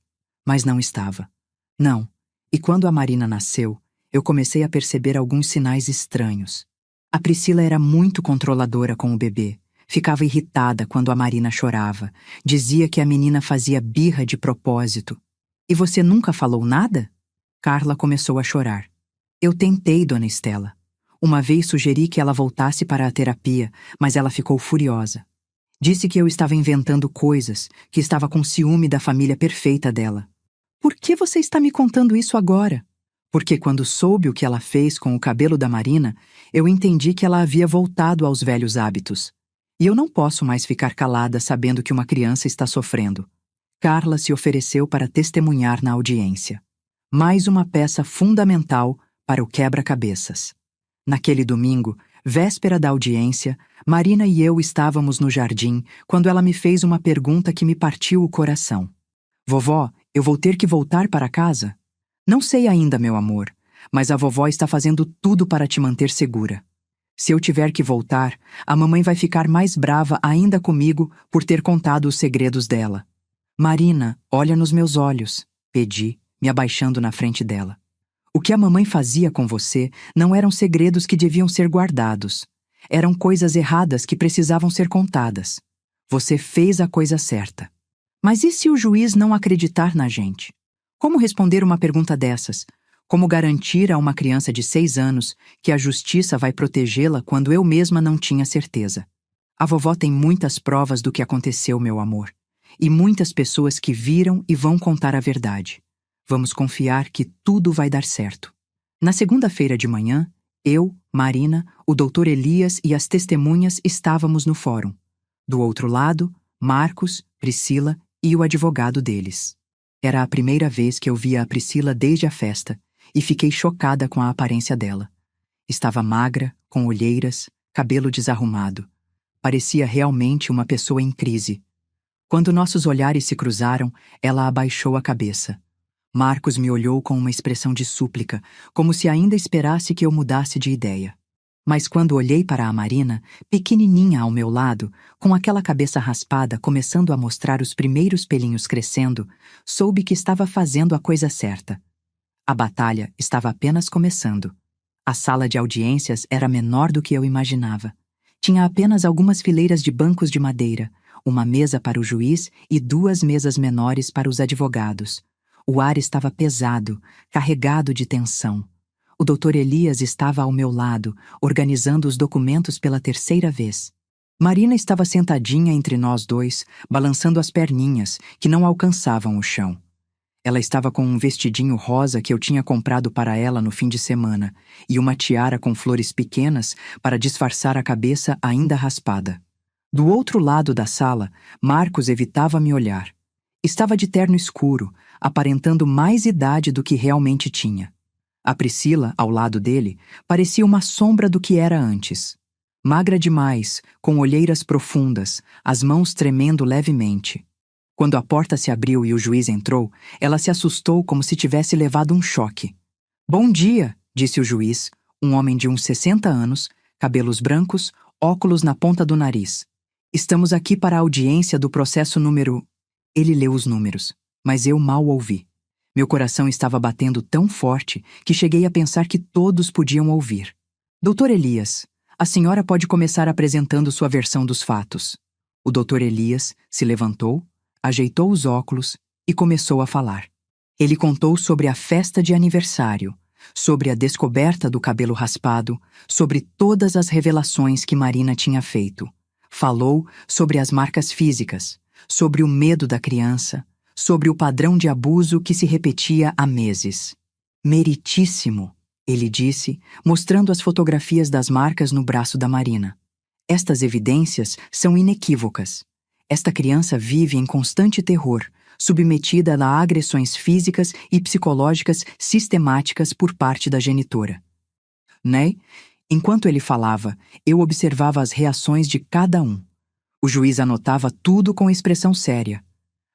Mas não estava. Não. E quando a Marina nasceu, eu comecei a perceber alguns sinais estranhos. A Priscila era muito controladora com o bebê. Ficava irritada quando a Marina chorava. Dizia que a menina fazia birra de propósito. E você nunca falou nada? Carla começou a chorar. Eu tentei, Dona Estela. Uma vez sugeri que ela voltasse para a terapia, mas ela ficou furiosa. Disse que eu estava inventando coisas, que estava com ciúme da família perfeita dela. Por que você está me contando isso agora? Porque quando soube o que ela fez com o cabelo da Marina, eu entendi que ela havia voltado aos velhos hábitos. E eu não posso mais ficar calada sabendo que uma criança está sofrendo. Carla se ofereceu para testemunhar na audiência. Mais uma peça fundamental para o quebra-cabeças. Naquele domingo, véspera da audiência, Marina e eu estávamos no jardim quando ela me fez uma pergunta que me partiu o coração. Vovó, eu vou ter que voltar para casa? Não sei ainda, meu amor, mas a vovó está fazendo tudo para te manter segura. Se eu tiver que voltar, a mamãe vai ficar mais brava ainda comigo por ter contado os segredos dela. Marina, olha nos meus olhos, pedi, me abaixando na frente dela. O que a mamãe fazia com você não eram segredos que deviam ser guardados. Eram coisas erradas que precisavam ser contadas. Você fez a coisa certa. Mas e se o juiz não acreditar na gente? Como responder uma pergunta dessas? Como garantir a uma criança de 6 anos que a justiça vai protegê-la quando eu mesma não tinha certeza? A vovó tem muitas provas do que aconteceu, meu amor. E muitas pessoas que viram e vão contar a verdade. Vamos confiar que tudo vai dar certo. Na segunda-feira de manhã, eu, Marina, o Dr. Elias e as testemunhas estávamos no fórum. Do outro lado, Marcos, Priscila e o advogado deles. Era a primeira vez que eu via a Priscila desde a festa e fiquei chocada com a aparência dela. Estava magra, com olheiras, cabelo desarrumado. Parecia realmente uma pessoa em crise. Quando nossos olhares se cruzaram, ela abaixou a cabeça. Marcos me olhou com uma expressão de súplica, como se ainda esperasse que eu mudasse de ideia. Mas quando olhei para a Marina, pequenininha ao meu lado, com aquela cabeça raspada começando a mostrar os primeiros pelinhos crescendo, soube que estava fazendo a coisa certa. A batalha estava apenas começando. A sala de audiências era menor do que eu imaginava. Tinha apenas algumas fileiras de bancos de madeira, uma mesa para o juiz e 2 mesas menores para os advogados. O ar estava pesado, carregado de tensão. O Dr. Elias estava ao meu lado, organizando os documentos pela 3ª vez. Marina estava sentadinha entre nós dois, balançando as perninhas, que não alcançavam o chão. Ela estava com um vestidinho rosa que eu tinha comprado para ela no fim de semana e uma tiara com flores pequenas para disfarçar a cabeça ainda raspada. Do outro lado da sala, Marcos evitava me olhar. Estava de terno escuro, aparentando mais idade do que realmente tinha. A Priscila, ao lado dele, parecia uma sombra do que era antes. Magra demais, com olheiras profundas, as mãos tremendo levemente. Quando a porta se abriu e o juiz entrou, ela se assustou como se tivesse levado um choque. "Bom dia", disse o juiz, um homem de uns 60 anos, cabelos brancos, óculos na ponta do nariz. "Estamos aqui para a audiência do processo número..." Ele leu os números, mas eu mal ouvi. Meu coração estava batendo tão forte que cheguei a pensar que todos podiam ouvir. "Doutor Elias, a senhora pode começar apresentando sua versão dos fatos." O doutor Elias se levantou, ajeitou os óculos e começou a falar. Ele contou sobre a festa de aniversário, sobre a descoberta do cabelo raspado, sobre todas as revelações que Marina tinha feito. Falou sobre as marcas físicas, sobre o medo da criança, sobre o padrão de abuso que se repetia há meses. "Meritíssimo", ele disse, mostrando as fotografias das marcas no braço da Marina. "Estas evidências são inequívocas. Esta criança vive em constante terror, submetida a agressões físicas e psicológicas sistemáticas por parte da genitora." Né? Enquanto ele falava, eu observava as reações de cada um. O juiz anotava tudo com expressão séria.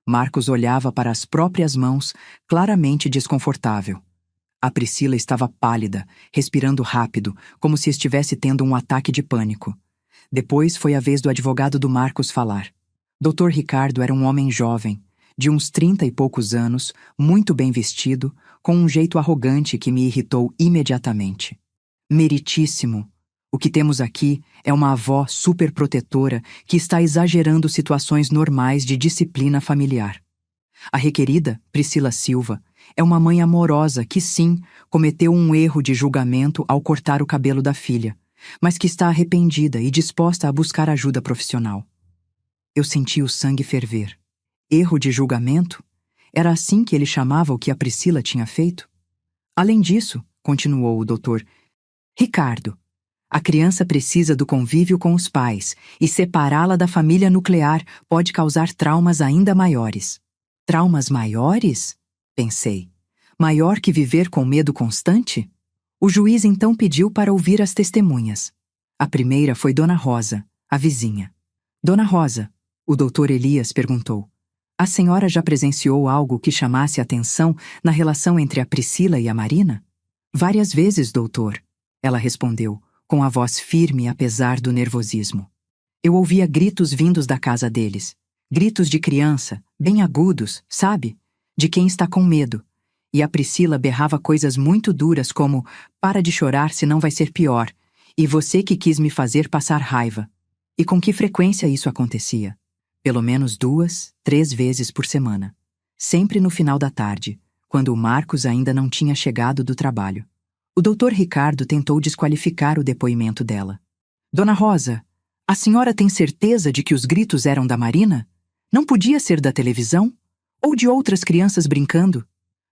Marcos olhava para as próprias mãos, claramente desconfortável. A Priscila estava pálida, respirando rápido, como se estivesse tendo um ataque de pânico. Depois foi a vez do advogado do Marcos falar. Dr. Ricardo era um homem jovem, de uns 30 e poucos anos, muito bem vestido, com um jeito arrogante que me irritou imediatamente. "Meritíssimo, o que temos aqui é uma avó superprotetora que está exagerando situações normais de disciplina familiar. A requerida, Priscila Silva, é uma mãe amorosa que, sim, cometeu um erro de julgamento ao cortar o cabelo da filha, mas que está arrependida e disposta a buscar ajuda profissional." Eu senti o sangue ferver. Erro de julgamento? Era assim que ele chamava o que a Priscila tinha feito? "Além disso", continuou o doutor Ricardo, "a criança precisa do convívio com os pais, e separá-la da família nuclear pode causar traumas ainda maiores." "Traumas maiores?" pensei. "Maior que viver com medo constante?" O juiz então pediu para ouvir as testemunhas. A primeira foi Dona Rosa, a vizinha. "Dona Rosa", o doutor Elias perguntou, "a senhora já presenciou algo que chamasse a atenção na relação entre a Priscila e a Marina?" "Várias vezes, doutor", ela respondeu, com a voz firme apesar do nervosismo. "Eu ouvia gritos vindos da casa deles. Gritos de criança, bem agudos, sabe? De quem está com medo. E a Priscila berrava coisas muito duras como: 'Para de chorar, senão vai ser pior. E você que quis me fazer passar raiva.'" E com que frequência isso acontecia? Pelo menos 2, 3 vezes por semana. Sempre no final da tarde, quando o Marcos ainda não tinha chegado do trabalho. O doutor Ricardo tentou desqualificar o depoimento dela. "Dona Rosa, a senhora tem certeza de que os gritos eram da Marina? Não podia ser da televisão? Ou de outras crianças brincando?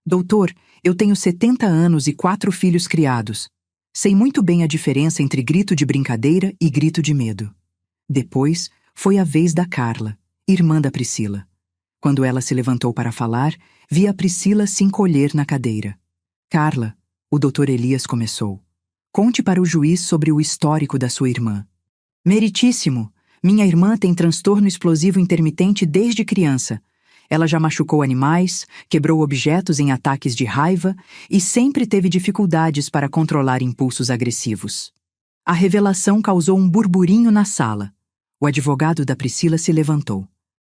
Doutor, eu tenho 70 anos e 4 filhos criados. Sei muito bem a diferença entre grito de brincadeira e grito de medo." Depois, foi a vez da Carla, irmã da Priscila. Quando ela se levantou para falar, vi a Priscila se encolher na cadeira. "Carla", o doutor Elias começou, "conte para o juiz sobre o histórico da sua irmã." "Meritíssimo, minha irmã tem transtorno explosivo intermitente desde criança. Ela já machucou animais, quebrou objetos em ataques de raiva e sempre teve dificuldades para controlar impulsos agressivos." A revelação causou um burburinho na sala. O advogado da Priscila se levantou.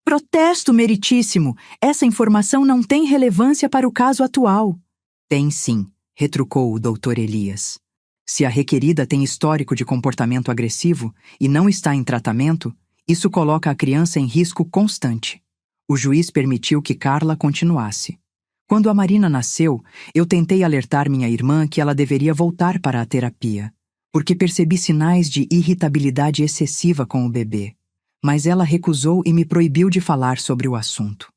"Protesto, meritíssimo! Essa informação não tem relevância para o caso atual." "Tem sim", retrucou o doutor Elias. "Se a requerida tem histórico de comportamento agressivo e não está em tratamento, isso coloca a criança em risco constante." O juiz permitiu que Carla continuasse. "Quando a Marina nasceu, eu tentei alertar minha irmã que ela deveria voltar para a terapia, porque percebi sinais de irritabilidade excessiva com o bebê. Mas ela recusou e me proibiu de falar sobre o assunto."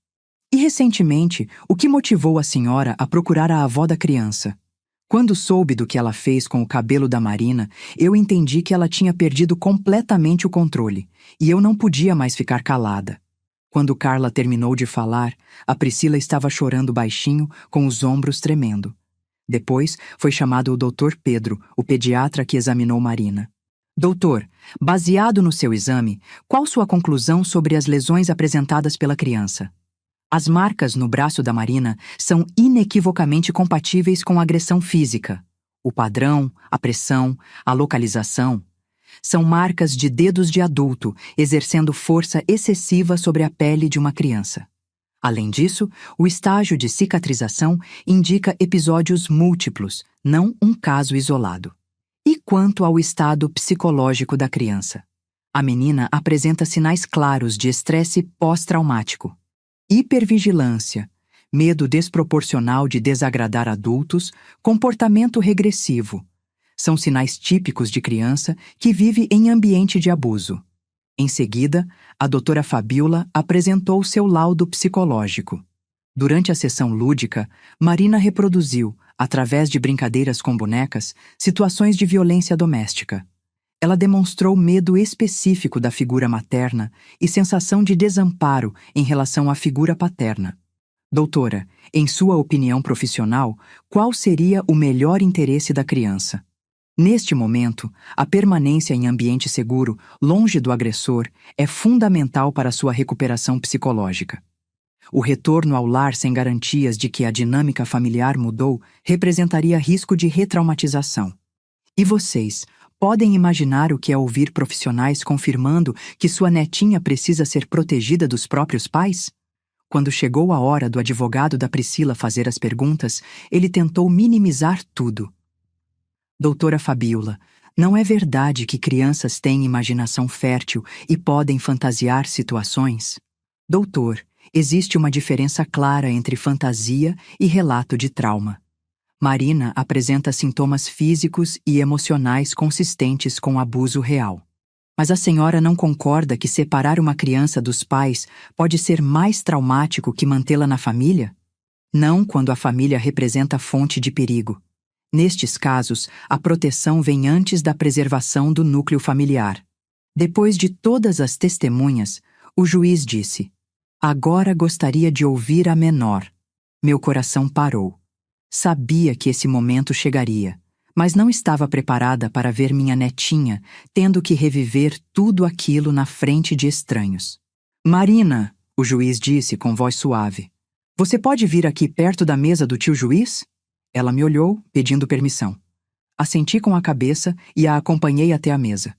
"E recentemente, o que motivou a senhora a procurar a avó da criança?" "Quando soube do que ela fez com o cabelo da Marina, eu entendi que ela tinha perdido completamente o controle, e eu não podia mais ficar calada." Quando Carla terminou de falar, a Priscila estava chorando baixinho, com os ombros tremendo. Depois, foi chamado o Dr. Pedro, o pediatra que examinou Marina. "Doutor, baseado no seu exame, qual sua conclusão sobre as lesões apresentadas pela criança?" As marcas no braço da Marina são inequivocamente compatíveis com a agressão física. O padrão, a pressão, a localização são marcas de dedos de adulto exercendo força excessiva sobre a pele de uma criança. Além disso, o estágio de cicatrização indica episódios múltiplos, não um caso isolado. E quanto ao estado psicológico da criança? A menina apresenta sinais claros de estresse pós-traumático. Hipervigilância, medo desproporcional de desagradar adultos, comportamento regressivo. São sinais típicos de criança que vive em ambiente de abuso. Em seguida, a doutora Fabiola apresentou seu laudo psicológico. Durante a sessão lúdica, Marina reproduziu, através de brincadeiras com bonecas, situações de violência doméstica. Ela demonstrou medo específico da figura materna e sensação de desamparo em relação à figura paterna. Doutora, em sua opinião profissional, qual seria o melhor interesse da criança? Neste momento, a permanência em ambiente seguro, longe do agressor, é fundamental para sua recuperação psicológica. O retorno ao lar sem garantias de que a dinâmica familiar mudou representaria risco de retraumatização. E vocês podem imaginar o que é ouvir profissionais confirmando que sua netinha precisa ser protegida dos próprios pais? Quando chegou a hora do advogado da Priscila fazer as perguntas, ele tentou minimizar tudo. Doutora Fabiola, não é verdade que crianças têm imaginação fértil e podem fantasiar situações? Doutor, existe uma diferença clara entre fantasia e relato de trauma. Marina apresenta sintomas físicos e emocionais consistentes com abuso real. Mas a senhora não concorda que separar uma criança dos pais pode ser mais traumático que mantê-la na família? Não quando a família representa fonte de perigo. Nestes casos, a proteção vem antes da preservação do núcleo familiar. Depois de todas as testemunhas, o juiz disse: "Agora gostaria de ouvir a menor." Meu coração parou. Sabia que esse momento chegaria, mas não estava preparada para ver minha netinha tendo que reviver tudo aquilo na frente de estranhos. "Marina", o juiz disse com voz suave, "você pode vir aqui perto da mesa do tio juiz?" Ela me olhou, pedindo permissão. Assenti com a cabeça e a acompanhei até a mesa.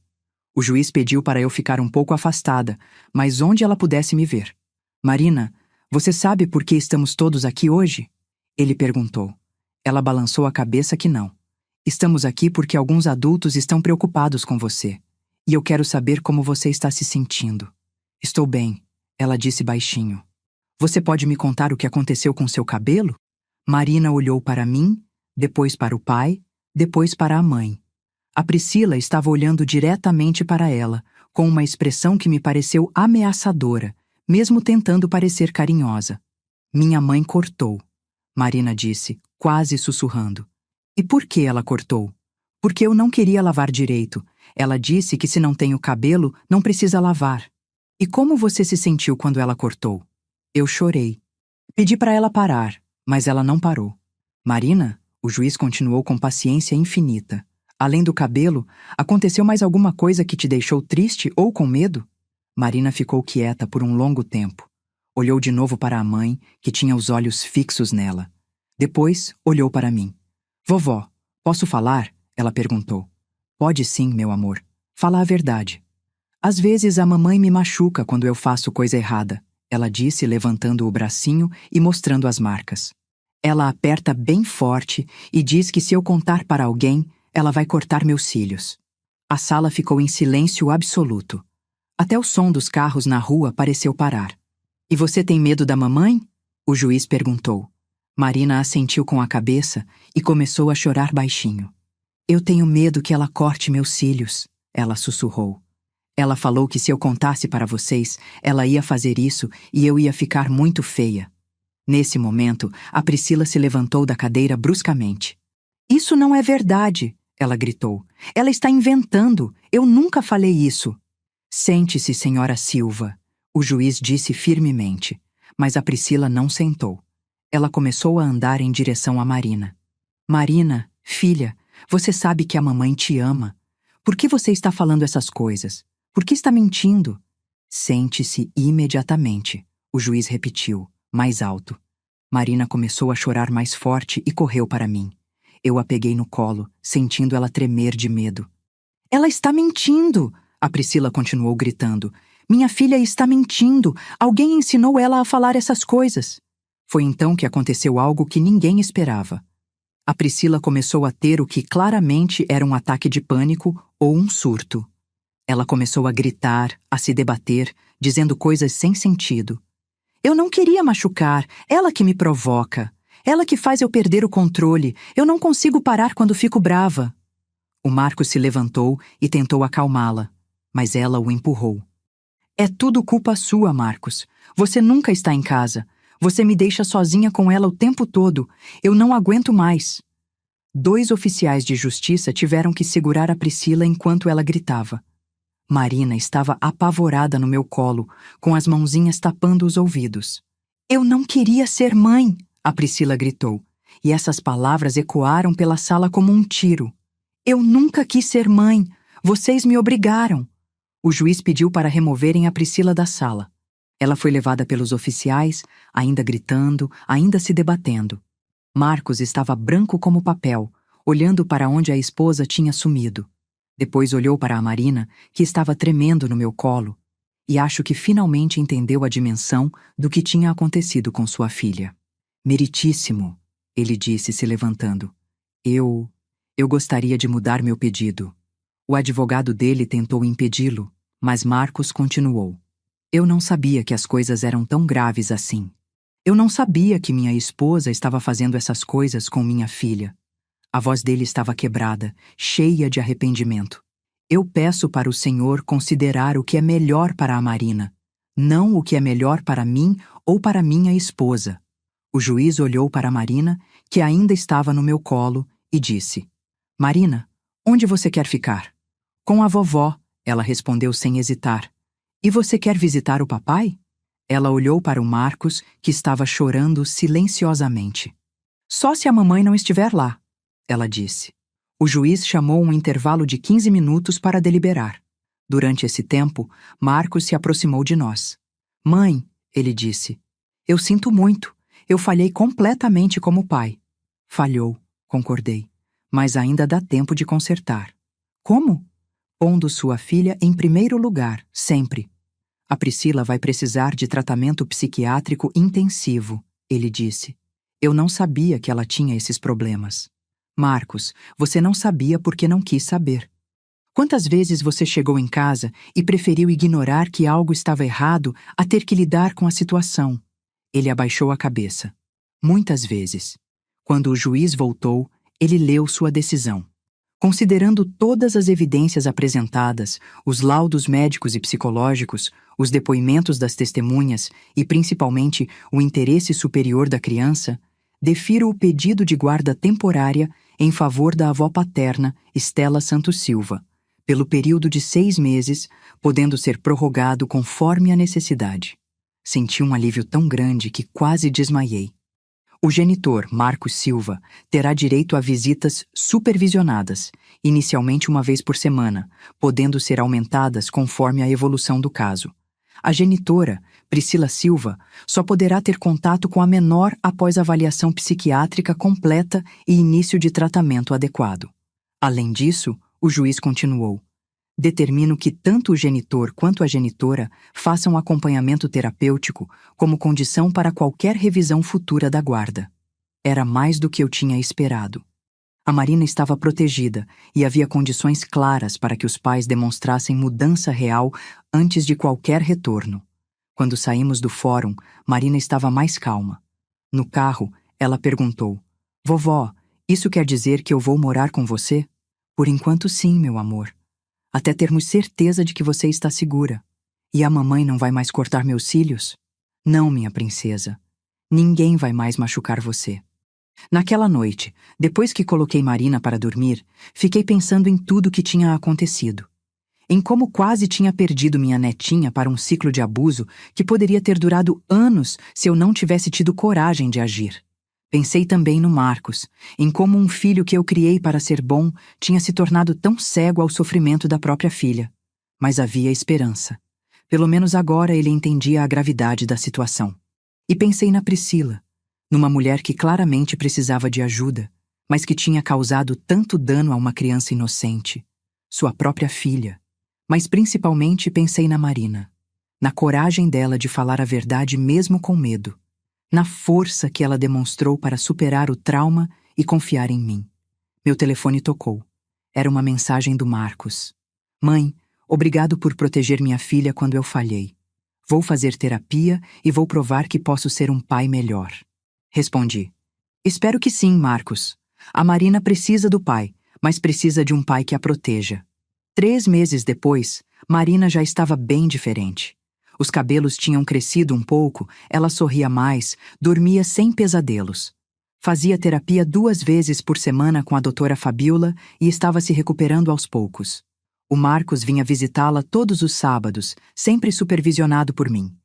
O juiz pediu para eu ficar um pouco afastada, mas onde ela pudesse me ver. "Marina, você sabe por que estamos todos aqui hoje?" Ele perguntou. Ela balançou a cabeça que não. "Estamos aqui porque alguns adultos estão preocupados com você. E eu quero saber como você está se sentindo." "Estou bem", ela disse baixinho. "Você pode me contar o que aconteceu com seu cabelo?" Marina olhou para mim, depois para o pai, depois para a mãe. A Priscila estava olhando diretamente para ela, com uma expressão que me pareceu ameaçadora, mesmo tentando parecer carinhosa. "Minha mãe cortou", Marina disse, quase sussurrando. "E por que ela cortou?" "Porque eu não queria lavar direito. Ela disse que se não tem o cabelo, não precisa lavar." "E como você se sentiu quando ela cortou?" "Eu chorei. Pedi para ela parar, mas ela não parou." "Marina", o juiz continuou com paciência infinita, "além do cabelo, aconteceu mais alguma coisa que te deixou triste ou com medo?" Marina ficou quieta por um longo tempo. Olhou de novo para a mãe, que tinha os olhos fixos nela. Depois, olhou para mim. "Vovó, posso falar?" ela perguntou. "Pode sim, meu amor. Fala a verdade." "Às vezes a mamãe me machuca quando eu faço coisa errada", ela disse levantando o bracinho e mostrando as marcas. "Ela aperta bem forte e diz que se eu contar para alguém, ela vai cortar meus cílios." A sala ficou em silêncio absoluto. Até o som dos carros na rua pareceu parar. "E você tem medo da mamãe?" o juiz perguntou. Marina assentiu com a cabeça e começou a chorar baixinho. "Eu tenho medo que ela corte meus cílios", ela sussurrou. "Ela falou que se eu contasse para vocês, ela ia fazer isso e eu ia ficar muito feia." Nesse momento, a Priscila se levantou da cadeira bruscamente. "Isso não é verdade", ela gritou. "Ela está inventando. Eu nunca falei isso." "Sente-se, senhora Silva", o juiz disse firmemente, mas a Priscila não sentou. Ela começou a andar em direção a Marina. "Marina, filha, você sabe que a mamãe te ama. Por que você está falando essas coisas? Por que está mentindo?" "Sente-se imediatamente", o juiz repetiu, mais alto. Marina começou a chorar mais forte e correu para mim. Eu a peguei no colo, sentindo ela tremer de medo. Ela está mentindo! A Priscila continuou gritando. Minha filha está mentindo! Alguém ensinou ela a falar essas coisas! Foi então que aconteceu algo que ninguém esperava. A Priscila começou a ter o que claramente era um ataque de pânico ou um surto. Ela começou a gritar, a se debater, dizendo coisas sem sentido. Eu não queria machucar, ela que me provoca. Ela que faz eu perder o controle. Eu não consigo parar quando fico brava. O Marcos se levantou e tentou acalmá-la, mas ela o empurrou. É tudo culpa sua, Marcos. Você nunca está em casa. Você me deixa sozinha com ela o tempo todo. Eu não aguento mais. 2 oficiais de justiça tiveram que segurar a Priscila enquanto ela gritava. Marina estava apavorada no meu colo, com as mãozinhas tapando os ouvidos. Eu não queria ser mãe, a Priscila gritou, e essas palavras ecoaram pela sala como um tiro. Eu nunca quis ser mãe. Vocês me obrigaram. O juiz pediu para removerem a Priscila da sala. Ela foi levada pelos oficiais, ainda gritando, ainda se debatendo. Marcos estava branco como papel, olhando para onde a esposa tinha sumido. Depois olhou para a Marina, que estava tremendo no meu colo, e acho que finalmente entendeu a dimensão do que tinha acontecido com sua filha. Meritíssimo, ele disse, se levantando. Eu gostaria de mudar meu pedido. O advogado dele tentou impedi-lo, mas Marcos continuou. Eu não sabia que as coisas eram tão graves assim. Eu não sabia que minha esposa estava fazendo essas coisas com minha filha. A voz dele estava quebrada, cheia de arrependimento. Eu peço para o Senhor considerar o que é melhor para a Marina, não o que é melhor para mim ou para minha esposa. O juiz olhou para a Marina, que ainda estava no meu colo, e disse: Marina, onde você quer ficar? Com a vovó, ela respondeu sem hesitar. E você quer visitar o papai? Ela olhou para o Marcos, que estava chorando silenciosamente. Só se a mamãe não estiver lá, ela disse. O juiz chamou um intervalo de 15 minutos para deliberar. Durante esse tempo, Marcos se aproximou de nós. Mãe, ele disse, eu sinto muito. Eu falhei completamente como pai. Falhou, concordei. Mas ainda dá tempo de consertar. Como? Pondo sua filha em primeiro lugar, sempre. A Priscila vai precisar de tratamento psiquiátrico intensivo, ele disse. Eu não sabia que ela tinha esses problemas. Marcos, você não sabia porque não quis saber. Quantas vezes você chegou em casa e preferiu ignorar que algo estava errado a ter que lidar com a situação? Ele abaixou a cabeça. Muitas vezes. Quando o juiz voltou, ele leu sua decisão. Considerando todas as evidências apresentadas, os laudos médicos e psicológicos, os depoimentos das testemunhas e, principalmente, o interesse superior da criança, defiro o pedido de guarda temporária em favor da avó paterna, Estela Santos Silva, pelo período de 6 meses, podendo ser prorrogado conforme a necessidade. Senti um alívio tão grande que quase desmaiei. O genitor, Marcos Silva, terá direito a visitas supervisionadas, inicialmente 1 vez por semana, podendo ser aumentadas conforme a evolução do caso. A genitora, Priscila Silva, só poderá ter contato com a menor após avaliação psiquiátrica completa e início de tratamento adequado. Além disso, o juiz continuou. Determino que tanto o genitor quanto a genitora façam acompanhamento terapêutico como condição para qualquer revisão futura da guarda. Era mais do que eu tinha esperado. A Marina estava protegida e havia condições claras para que os pais demonstrassem mudança real antes de qualquer retorno. Quando saímos do fórum, Marina estava mais calma. No carro, ela perguntou: Vovó, isso quer dizer que eu vou morar com você? Por enquanto sim, meu amor. Até termos certeza de que você está segura. E a mamãe não vai mais cortar meus cílios? Não, minha princesa. Ninguém vai mais machucar você. Naquela noite, depois que coloquei Marina para dormir, fiquei pensando em tudo que tinha acontecido. Em como quase tinha perdido minha netinha para um ciclo de abuso que poderia ter durado anos se eu não tivesse tido coragem de agir. Pensei também no Marcos, em como um filho que eu criei para ser bom tinha se tornado tão cego ao sofrimento da própria filha. Mas havia esperança. Pelo menos agora ele entendia a gravidade da situação. E pensei na Priscila, numa mulher que claramente precisava de ajuda, mas que tinha causado tanto dano a uma criança inocente, sua própria filha. Mas principalmente pensei na Marina, na coragem dela de falar a verdade mesmo com medo, na força que ela demonstrou para superar o trauma e confiar em mim. Meu telefone tocou. Era uma mensagem do Marcos. Mãe, obrigado por proteger minha filha quando eu falhei. Vou fazer terapia e vou provar que posso ser um pai melhor. Respondi. Espero que sim, Marcos. A Marina precisa do pai, mas precisa de um pai que a proteja. 3 meses depois, Marina já estava bem diferente. Os cabelos tinham crescido um pouco, ela sorria mais, dormia sem pesadelos. Fazia terapia 2 vezes por semana com a doutora Fabiola e estava se recuperando aos poucos. O Marcos vinha visitá-la todos os sábados, sempre supervisionado por mim.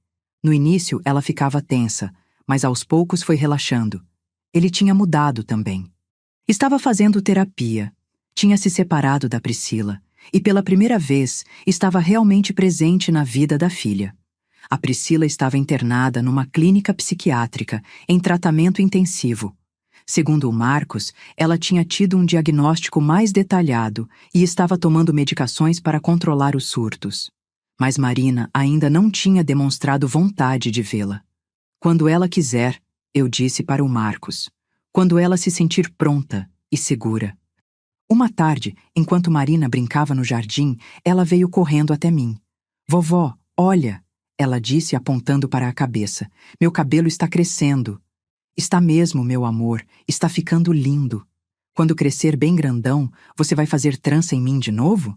No início, ela ficava tensa, mas aos poucos foi relaxando. Ele tinha mudado também. Estava fazendo terapia, tinha se separado da Priscila e, pela primeira vez, estava realmente presente na vida da filha. A Priscila estava internada numa clínica psiquiátrica, em tratamento intensivo. Segundo o Marcos, ela tinha tido um diagnóstico mais detalhado e estava tomando medicações para controlar os surtos. Mas Marina ainda não tinha demonstrado vontade de vê-la. Quando ela quiser, eu disse para o Marcos. Quando ela se sentir pronta e segura. Uma tarde, enquanto Marina brincava no jardim, ela veio correndo até mim. Vovó, olha, ela disse apontando para a cabeça. Meu cabelo está crescendo. Está mesmo, meu amor, está ficando lindo. Quando crescer bem grandão, você vai fazer trança em mim de novo?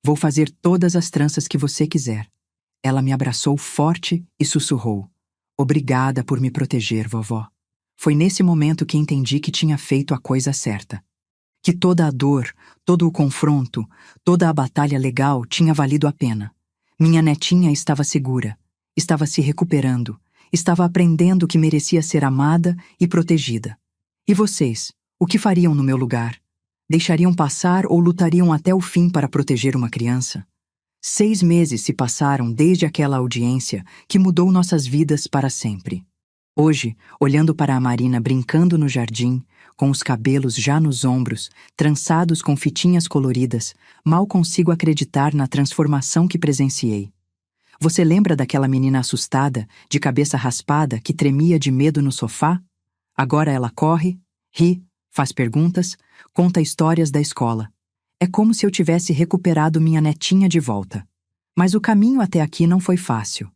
Vou fazer todas as tranças que você quiser. Ela me abraçou forte e sussurrou. Obrigada por me proteger, vovó. Foi nesse momento que entendi que tinha feito a coisa certa. Que toda a dor, todo o confronto, toda a batalha legal tinha valido a pena. Minha netinha estava segura, estava se recuperando, estava aprendendo que merecia ser amada e protegida. E vocês, o que fariam no meu lugar? Deixariam passar ou lutariam até o fim para proteger uma criança? 6 meses se passaram desde aquela audiência que mudou nossas vidas para sempre. Hoje, olhando para a Marina brincando no jardim, com os cabelos já nos ombros, trançados com fitinhas coloridas, mal consigo acreditar na transformação que presenciei. Você lembra daquela menina assustada, de cabeça raspada, que tremia de medo no sofá? Agora ela corre, ri, faz perguntas, conta histórias da escola. É como se eu tivesse recuperado minha netinha de volta. Mas o caminho até aqui não foi fácil.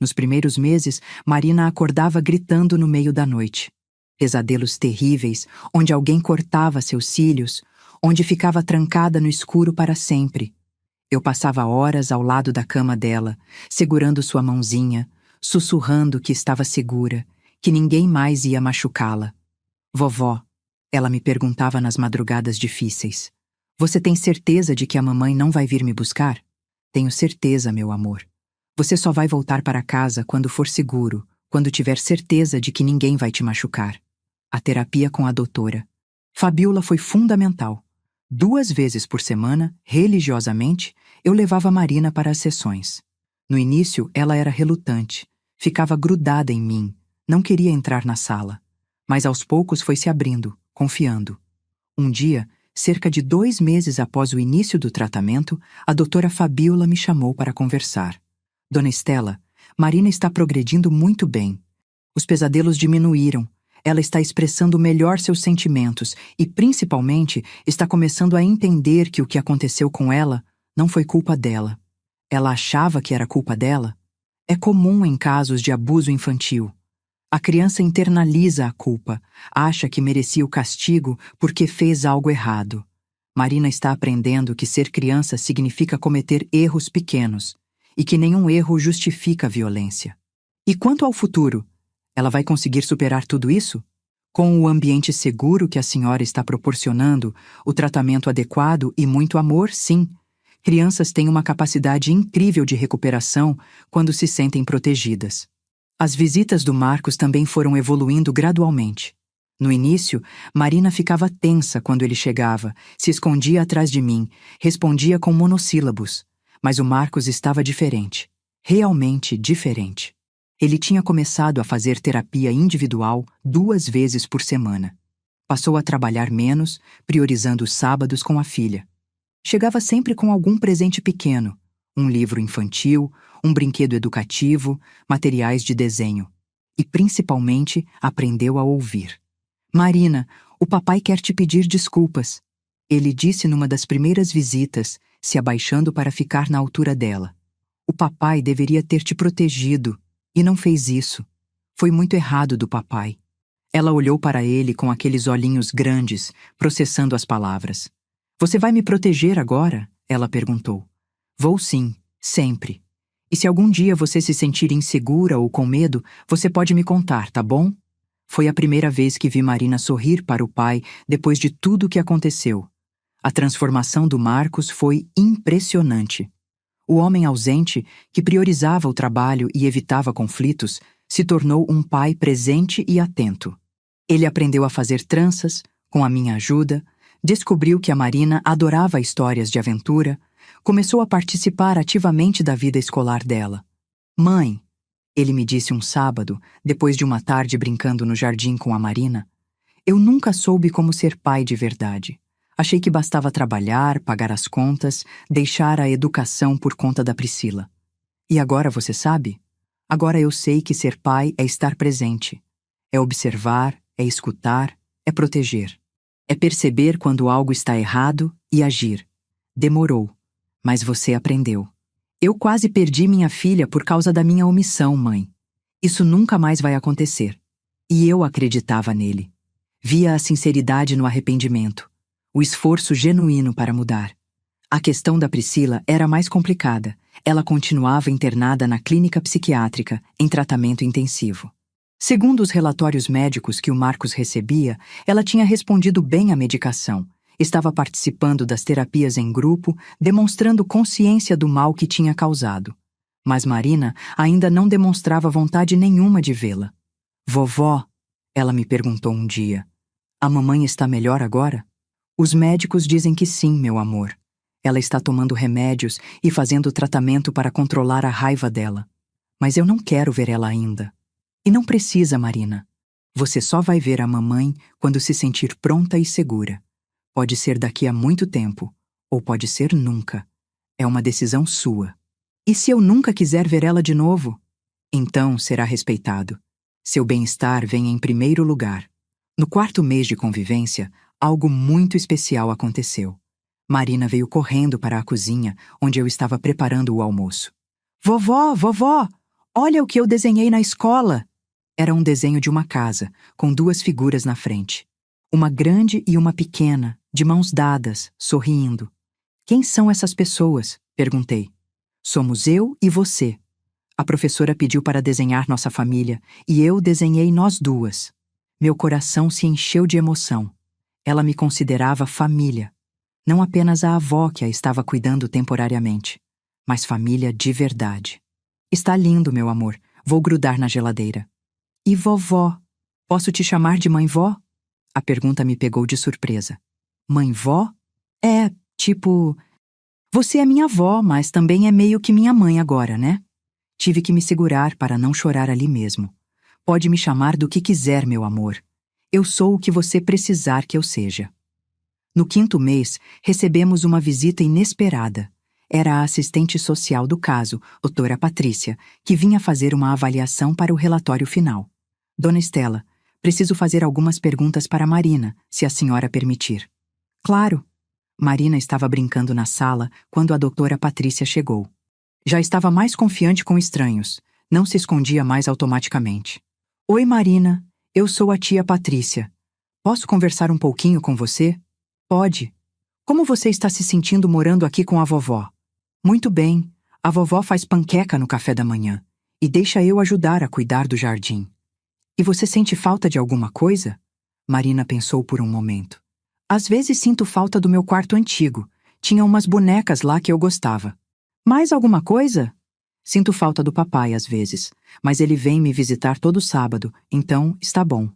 Nos primeiros meses, Marina acordava gritando no meio da noite. Pesadelos terríveis, onde alguém cortava seus cílios, onde ficava trancada no escuro para sempre. Eu passava horas ao lado da cama dela, segurando sua mãozinha, sussurrando que estava segura, que ninguém mais ia machucá-la. Vovó, ela me perguntava nas madrugadas difíceis. Você tem certeza de que a mamãe não vai vir me buscar? Tenho certeza, meu amor. Você só vai voltar para casa quando for seguro, quando tiver certeza de que ninguém vai te machucar. A terapia com a doutora. Fabiola foi fundamental. 2 vezes por semana, religiosamente, eu levava Marina para as sessões. No início, ela era relutante, ficava grudada em mim, não queria entrar na sala. Mas aos poucos foi se abrindo, confiando. Um dia, cerca de 2 meses após o início do tratamento, a doutora Fabiola me chamou para conversar. Dona Estela, Marina está progredindo muito bem. Os pesadelos diminuíram. Ela está expressando melhor seus sentimentos e, principalmente, está começando a entender que o que aconteceu com ela não foi culpa dela. Ela achava que era culpa dela? É comum em casos de abuso infantil. A criança internaliza a culpa, acha que merecia o castigo porque fez algo errado. Marina está aprendendo que ser criança significa cometer erros pequenos e que nenhum erro justifica a violência. E quanto ao futuro? Ela vai conseguir superar tudo isso? Com o ambiente seguro que a senhora está proporcionando, o tratamento adequado e muito amor, sim. Crianças têm uma capacidade incrível de recuperação quando se sentem protegidas. As visitas do Marcos também foram evoluindo gradualmente. No início, Marina ficava tensa quando ele chegava, se escondia atrás de mim, respondia com monossílabos. Mas o Marcos estava diferente. Realmente diferente. Ele tinha começado a fazer terapia individual 2 vezes por semana. Passou a trabalhar menos, priorizando os sábados com a filha. Chegava sempre com algum presente pequeno, um livro infantil, um brinquedo educativo, materiais de desenho. E, principalmente, aprendeu a ouvir. Marina, o papai quer te pedir desculpas. Ele disse numa das primeiras visitas, se abaixando para ficar na altura dela. O papai deveria ter te protegido, e não fez isso. Foi muito errado do papai. Ela olhou para ele com aqueles olhinhos grandes, processando as palavras. Você vai me proteger agora? Ela perguntou. Vou sim, sempre. E se algum dia você se sentir insegura ou com medo, você pode me contar, tá bom? Foi a primeira vez que vi Marina sorrir para o pai depois de tudo o que aconteceu. A transformação do Marcos foi impressionante. O homem ausente, que priorizava o trabalho e evitava conflitos, se tornou um pai presente e atento. Ele aprendeu a fazer tranças, com a minha ajuda, descobriu que a Marina adorava histórias de aventura, começou a participar ativamente da vida escolar dela. Mãe, ele me disse um sábado, depois de uma tarde brincando no jardim com a Marina, eu nunca soube como ser pai de verdade. Achei que bastava trabalhar, pagar as contas, deixar a educação por conta da Priscila. E agora você sabe? Agora eu sei que ser pai é estar presente. É observar, é escutar, é proteger. É perceber quando algo está errado e agir. Demorou, mas você aprendeu. Eu quase perdi minha filha por causa da minha omissão, mãe. Isso nunca mais vai acontecer. E eu acreditava nele. Via a sinceridade no arrependimento, o esforço genuíno para mudar. A questão da Priscila era mais complicada. Ela continuava internada na clínica psiquiátrica, em tratamento intensivo. Segundo os relatórios médicos que o Marcos recebia, ela tinha respondido bem à medicação. Estava participando das terapias em grupo, demonstrando consciência do mal que tinha causado. Mas Marina ainda não demonstrava vontade nenhuma de vê-la. Vovó, ela me perguntou um dia, a mamãe está melhor agora? Os médicos dizem que sim, meu amor. Ela está tomando remédios e fazendo tratamento para controlar a raiva dela. Mas eu não quero ver ela ainda. E não precisa, Marina. Você só vai ver a mamãe quando se sentir pronta e segura. Pode ser daqui a muito tempo, ou pode ser nunca. É uma decisão sua. E se eu nunca quiser ver ela de novo? Então será respeitado. Seu bem-estar vem em primeiro lugar. No 4º mês de convivência, algo muito especial aconteceu. Marina veio correndo para a cozinha, onde eu estava preparando o almoço. Vovó, vovó, olha o que eu desenhei na escola! Era um desenho de uma casa, com 2 figuras na frente. Uma grande e uma pequena, de mãos dadas, sorrindo. Quem são essas pessoas? Perguntei. Somos eu e você. A professora pediu para desenhar nossa família, e eu desenhei nós 2. Meu coração se encheu de emoção. Ela me considerava família. Não apenas a avó que a estava cuidando temporariamente, mas família de verdade. Está lindo, meu amor. Vou grudar na geladeira. E vovó? Posso te chamar de mãe-vó? A pergunta me pegou de surpresa. Mãe-vó? É, tipo... Você é minha avó, mas também é meio que minha mãe agora, né? Tive que me segurar para não chorar ali mesmo. Pode me chamar do que quiser, meu amor. Eu sou o que você precisar que eu seja. No 5º mês, recebemos uma visita inesperada. Era a assistente social do caso, doutora Patrícia, que vinha fazer uma avaliação para o relatório final. Dona Estela, preciso fazer algumas perguntas para Marina, se a senhora permitir. Claro. Marina estava brincando na sala quando a doutora Patrícia chegou. Já estava mais confiante com estranhos. Não se escondia mais automaticamente. Oi, Marina. Eu sou a tia Patrícia. Posso conversar um pouquinho com você? Pode. Como você está se sentindo morando aqui com a vovó? Muito bem. A vovó faz panqueca no café da manhã e deixa eu ajudar a cuidar do jardim. E você sente falta de alguma coisa? Marina pensou por um momento. Às vezes sinto falta do meu quarto antigo. Tinha umas bonecas lá que eu gostava. Mais alguma coisa? Sinto falta do papai às vezes, mas ele vem me visitar todo sábado, então está bom.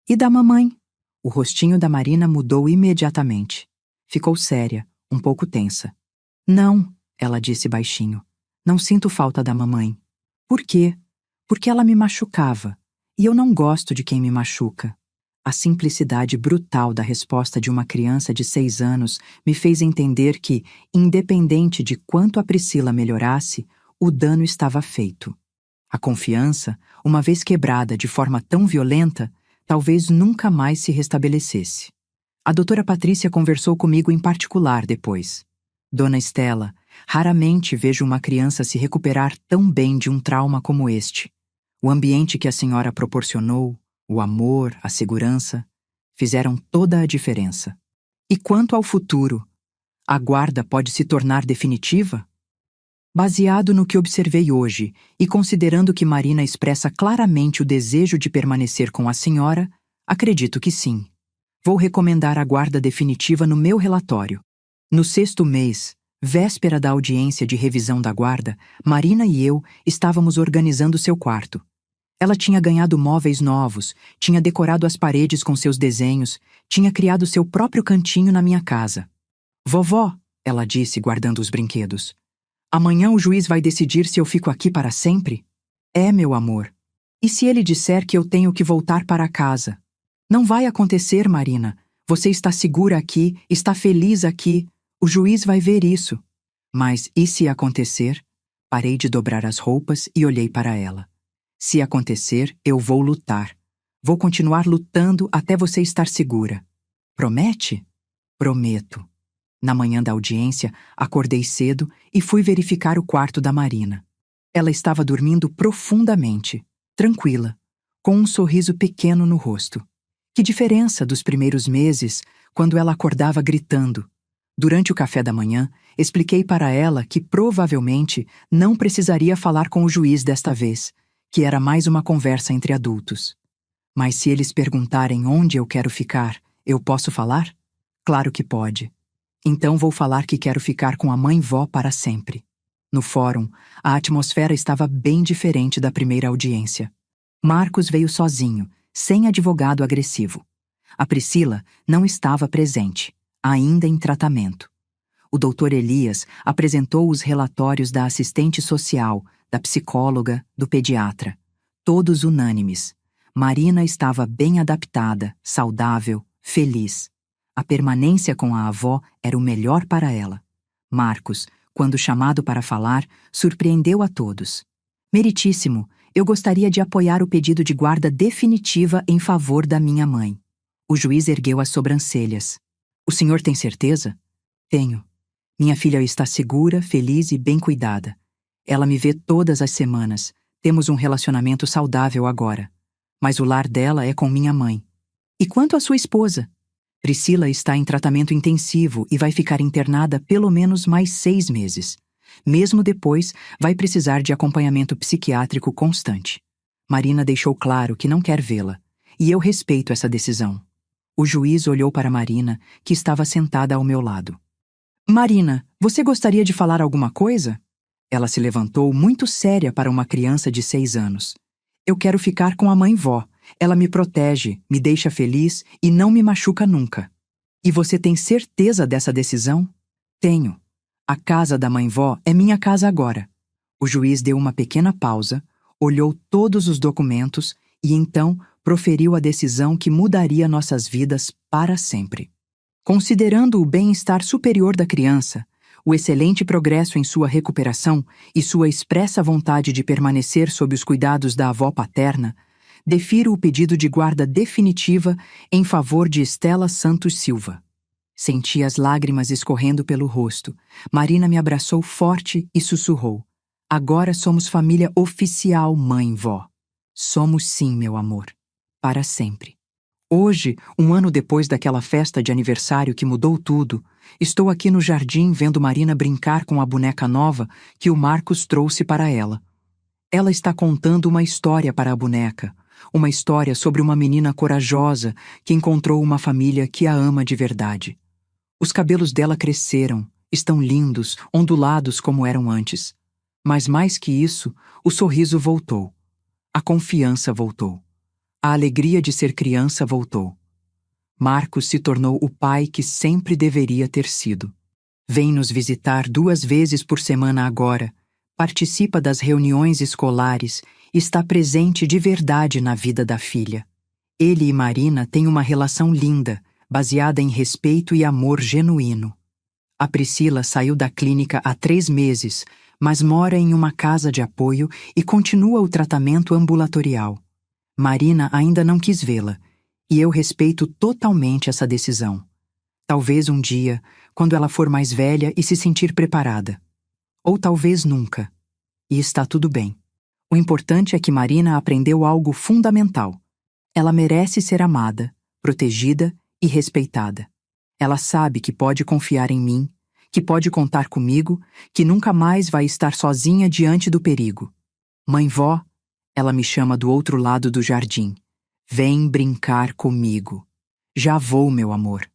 E da mamãe? O rostinho da Marina mudou imediatamente. Ficou séria, um pouco tensa. Não, ela disse baixinho. Não sinto falta da mamãe. Por quê? Porque ela me machucava, e eu não gosto de quem me machuca. A simplicidade brutal da resposta de uma criança de 6 anos me fez entender que, independente de quanto a Priscila melhorasse, o dano estava feito. A confiança, uma vez quebrada de forma tão violenta, talvez nunca mais se restabelecesse. A doutora Patrícia conversou comigo em particular depois. Dona Estela, raramente vejo uma criança se recuperar tão bem de um trauma como este. O ambiente que a senhora proporcionou, o amor, a segurança, fizeram toda a diferença. E quanto ao futuro, a guarda pode se tornar definitiva? Baseado no que observei hoje e considerando que Marina expressa claramente o desejo de permanecer com a senhora, acredito que sim. Vou recomendar a guarda definitiva no meu relatório. No 6º mês, véspera da audiência de revisão da guarda, Marina e eu estávamos organizando seu quarto. Ela tinha ganhado móveis novos, tinha decorado as paredes com seus desenhos, tinha criado seu próprio cantinho na minha casa. Vovó, ela disse, guardando os brinquedos. Amanhã o juiz vai decidir se eu fico aqui para sempre? É, meu amor. E se ele disser que eu tenho que voltar para casa? Não vai acontecer, Marina. Você está segura aqui, está feliz aqui. O juiz vai ver isso. Mas e se acontecer? Parei de dobrar as roupas e olhei para ela. Se acontecer, eu vou lutar. Vou continuar lutando até você estar segura. Promete? Prometo. Na manhã da audiência, acordei cedo e fui verificar o quarto da Marina. Ela estava dormindo profundamente, tranquila, com um sorriso pequeno no rosto. Que diferença dos primeiros meses, quando ela acordava gritando. Durante o café da manhã, expliquei para ela que provavelmente não precisaria falar com o juiz desta vez, que era mais uma conversa entre adultos. Mas se eles perguntarem onde eu quero ficar, eu posso falar? Claro que pode. Então vou falar que quero ficar com a mãe-vó para sempre. No fórum, a atmosfera estava bem diferente da primeira audiência. Marcos veio sozinho, sem advogado agressivo. A Priscila não estava presente, ainda em tratamento. O doutor Elias apresentou os relatórios da assistente social, da psicóloga, do pediatra. Todos unânimes. Marina estava bem adaptada, saudável, feliz. A permanência com a avó era o melhor para ela. Marcos, quando chamado para falar, surpreendeu a todos. Meritíssimo, eu gostaria de apoiar o pedido de guarda definitiva em favor da minha mãe. O juiz ergueu as sobrancelhas. O senhor tem certeza? Tenho. Minha filha está segura, feliz e bem cuidada. Ela me vê todas as semanas. Temos um relacionamento saudável agora. Mas o lar dela é com minha mãe. E quanto à sua esposa? Priscila está em tratamento intensivo e vai ficar internada pelo menos mais 6 meses. Mesmo depois, vai precisar de acompanhamento psiquiátrico constante. Marina deixou claro que não quer vê-la, e eu respeito essa decisão. O juiz olhou para Marina, que estava sentada ao meu lado. Marina, você gostaria de falar alguma coisa? Ela se levantou muito séria para uma criança de 6 anos. Eu quero ficar com a mãe-vó. Ela me protege, me deixa feliz e não me machuca nunca. E você tem certeza dessa decisão? Tenho. A casa da mãe-vó é minha casa agora. O juiz deu uma pequena pausa, olhou todos os documentos e então proferiu a decisão que mudaria nossas vidas para sempre. Considerando o bem-estar superior da criança, o excelente progresso em sua recuperação e sua expressa vontade de permanecer sob os cuidados da avó paterna, defiro o pedido de guarda definitiva em favor de Estela Santos Silva. Senti as lágrimas escorrendo pelo rosto. Marina me abraçou forte e sussurrou. Agora somos família oficial, mãe-vó. Somos sim, meu amor. Para sempre. Hoje, um ano depois daquela festa de aniversário que mudou tudo, estou aqui no jardim vendo Marina brincar com a boneca nova que o Marcos trouxe para ela. Ela está contando uma história para a boneca, uma história sobre uma menina corajosa que encontrou uma família que a ama de verdade. Os cabelos dela cresceram, estão lindos, ondulados como eram antes. Mas mais que isso, o sorriso voltou. A confiança voltou. A alegria de ser criança voltou. Marcos se tornou o pai que sempre deveria ter sido. Vem nos visitar 2 vezes por semana agora, participa das reuniões escolares e está presente de verdade na vida da filha. Ele e Marina têm uma relação linda, baseada em respeito e amor genuíno. A Priscila saiu da clínica há 3 meses, mas mora em uma casa de apoio e continua o tratamento ambulatorial. Marina ainda não quis vê-la, e eu respeito totalmente essa decisão. Talvez um dia, quando ela for mais velha e se sentir preparada. Ou talvez nunca. E está tudo bem. O importante é que Marina aprendeu algo fundamental. Ela merece ser amada, protegida e respeitada. Ela sabe que pode confiar em mim, que pode contar comigo, que nunca mais vai estar sozinha diante do perigo. Mãe-vó, ela me chama do outro lado do jardim. Vem brincar comigo. Já vou, meu amor.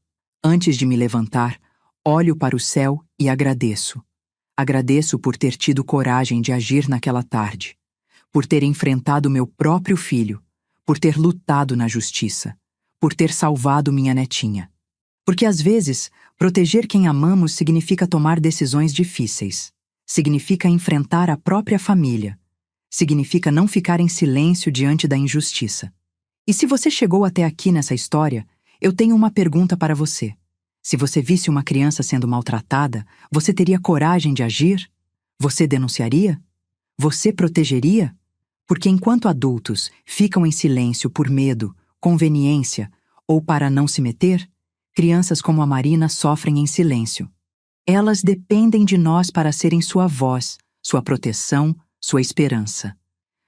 Antes de me levantar, olho para o céu e agradeço. Agradeço por ter tido coragem de agir naquela tarde, por ter enfrentado meu próprio filho, por ter lutado na justiça, por ter salvado minha netinha. Porque às vezes, proteger quem amamos significa tomar decisões difíceis, significa enfrentar a própria família, significa não ficar em silêncio diante da injustiça. E se você chegou até aqui nessa história, eu tenho uma pergunta para você. Se você visse uma criança sendo maltratada, você teria coragem de agir? Você denunciaria? Você protegeria? Porque enquanto adultos ficam em silêncio por medo, conveniência ou para não se meter, crianças como a Marina sofrem em silêncio. Elas dependem de nós para serem sua voz, sua proteção, sua esperança.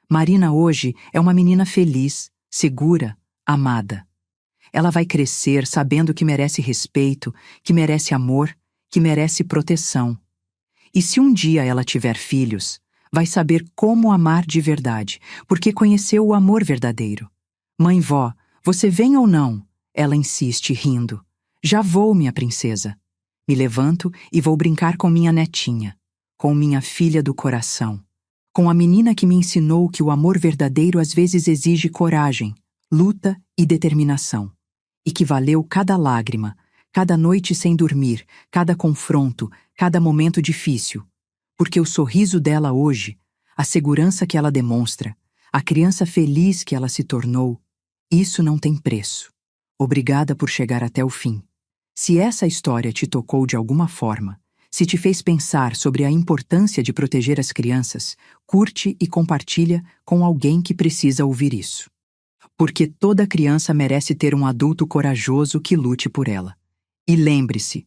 Marina hoje é uma menina feliz, segura, amada. Ela vai crescer sabendo que merece respeito, que merece amor, que merece proteção. E se um dia ela tiver filhos, vai saber como amar de verdade, porque conheceu o amor verdadeiro. Mãe-vó, você vem ou não? Ela insiste, rindo. Já vou, minha princesa. Me levanto e vou brincar com minha netinha, com minha filha do coração, com a menina que me ensinou que o amor verdadeiro às vezes exige coragem, luta e determinação, e que valeu cada lágrima, cada noite sem dormir, cada confronto, cada momento difícil, porque o sorriso dela hoje, a segurança que ela demonstra, a criança feliz que ela se tornou, isso não tem preço. Obrigada por chegar até o fim. Se essa história te tocou de alguma forma, se te fez pensar sobre a importância de proteger as crianças, curte e compartilha com alguém que precisa ouvir isso. Porque toda criança merece ter um adulto corajoso que lute por ela. E lembre-se,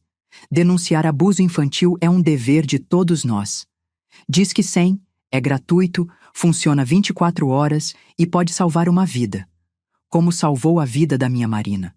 denunciar abuso infantil é um dever de todos nós. Disque 100 é gratuito, funciona 24 horas e pode salvar uma vida, como salvou a vida da minha Marina.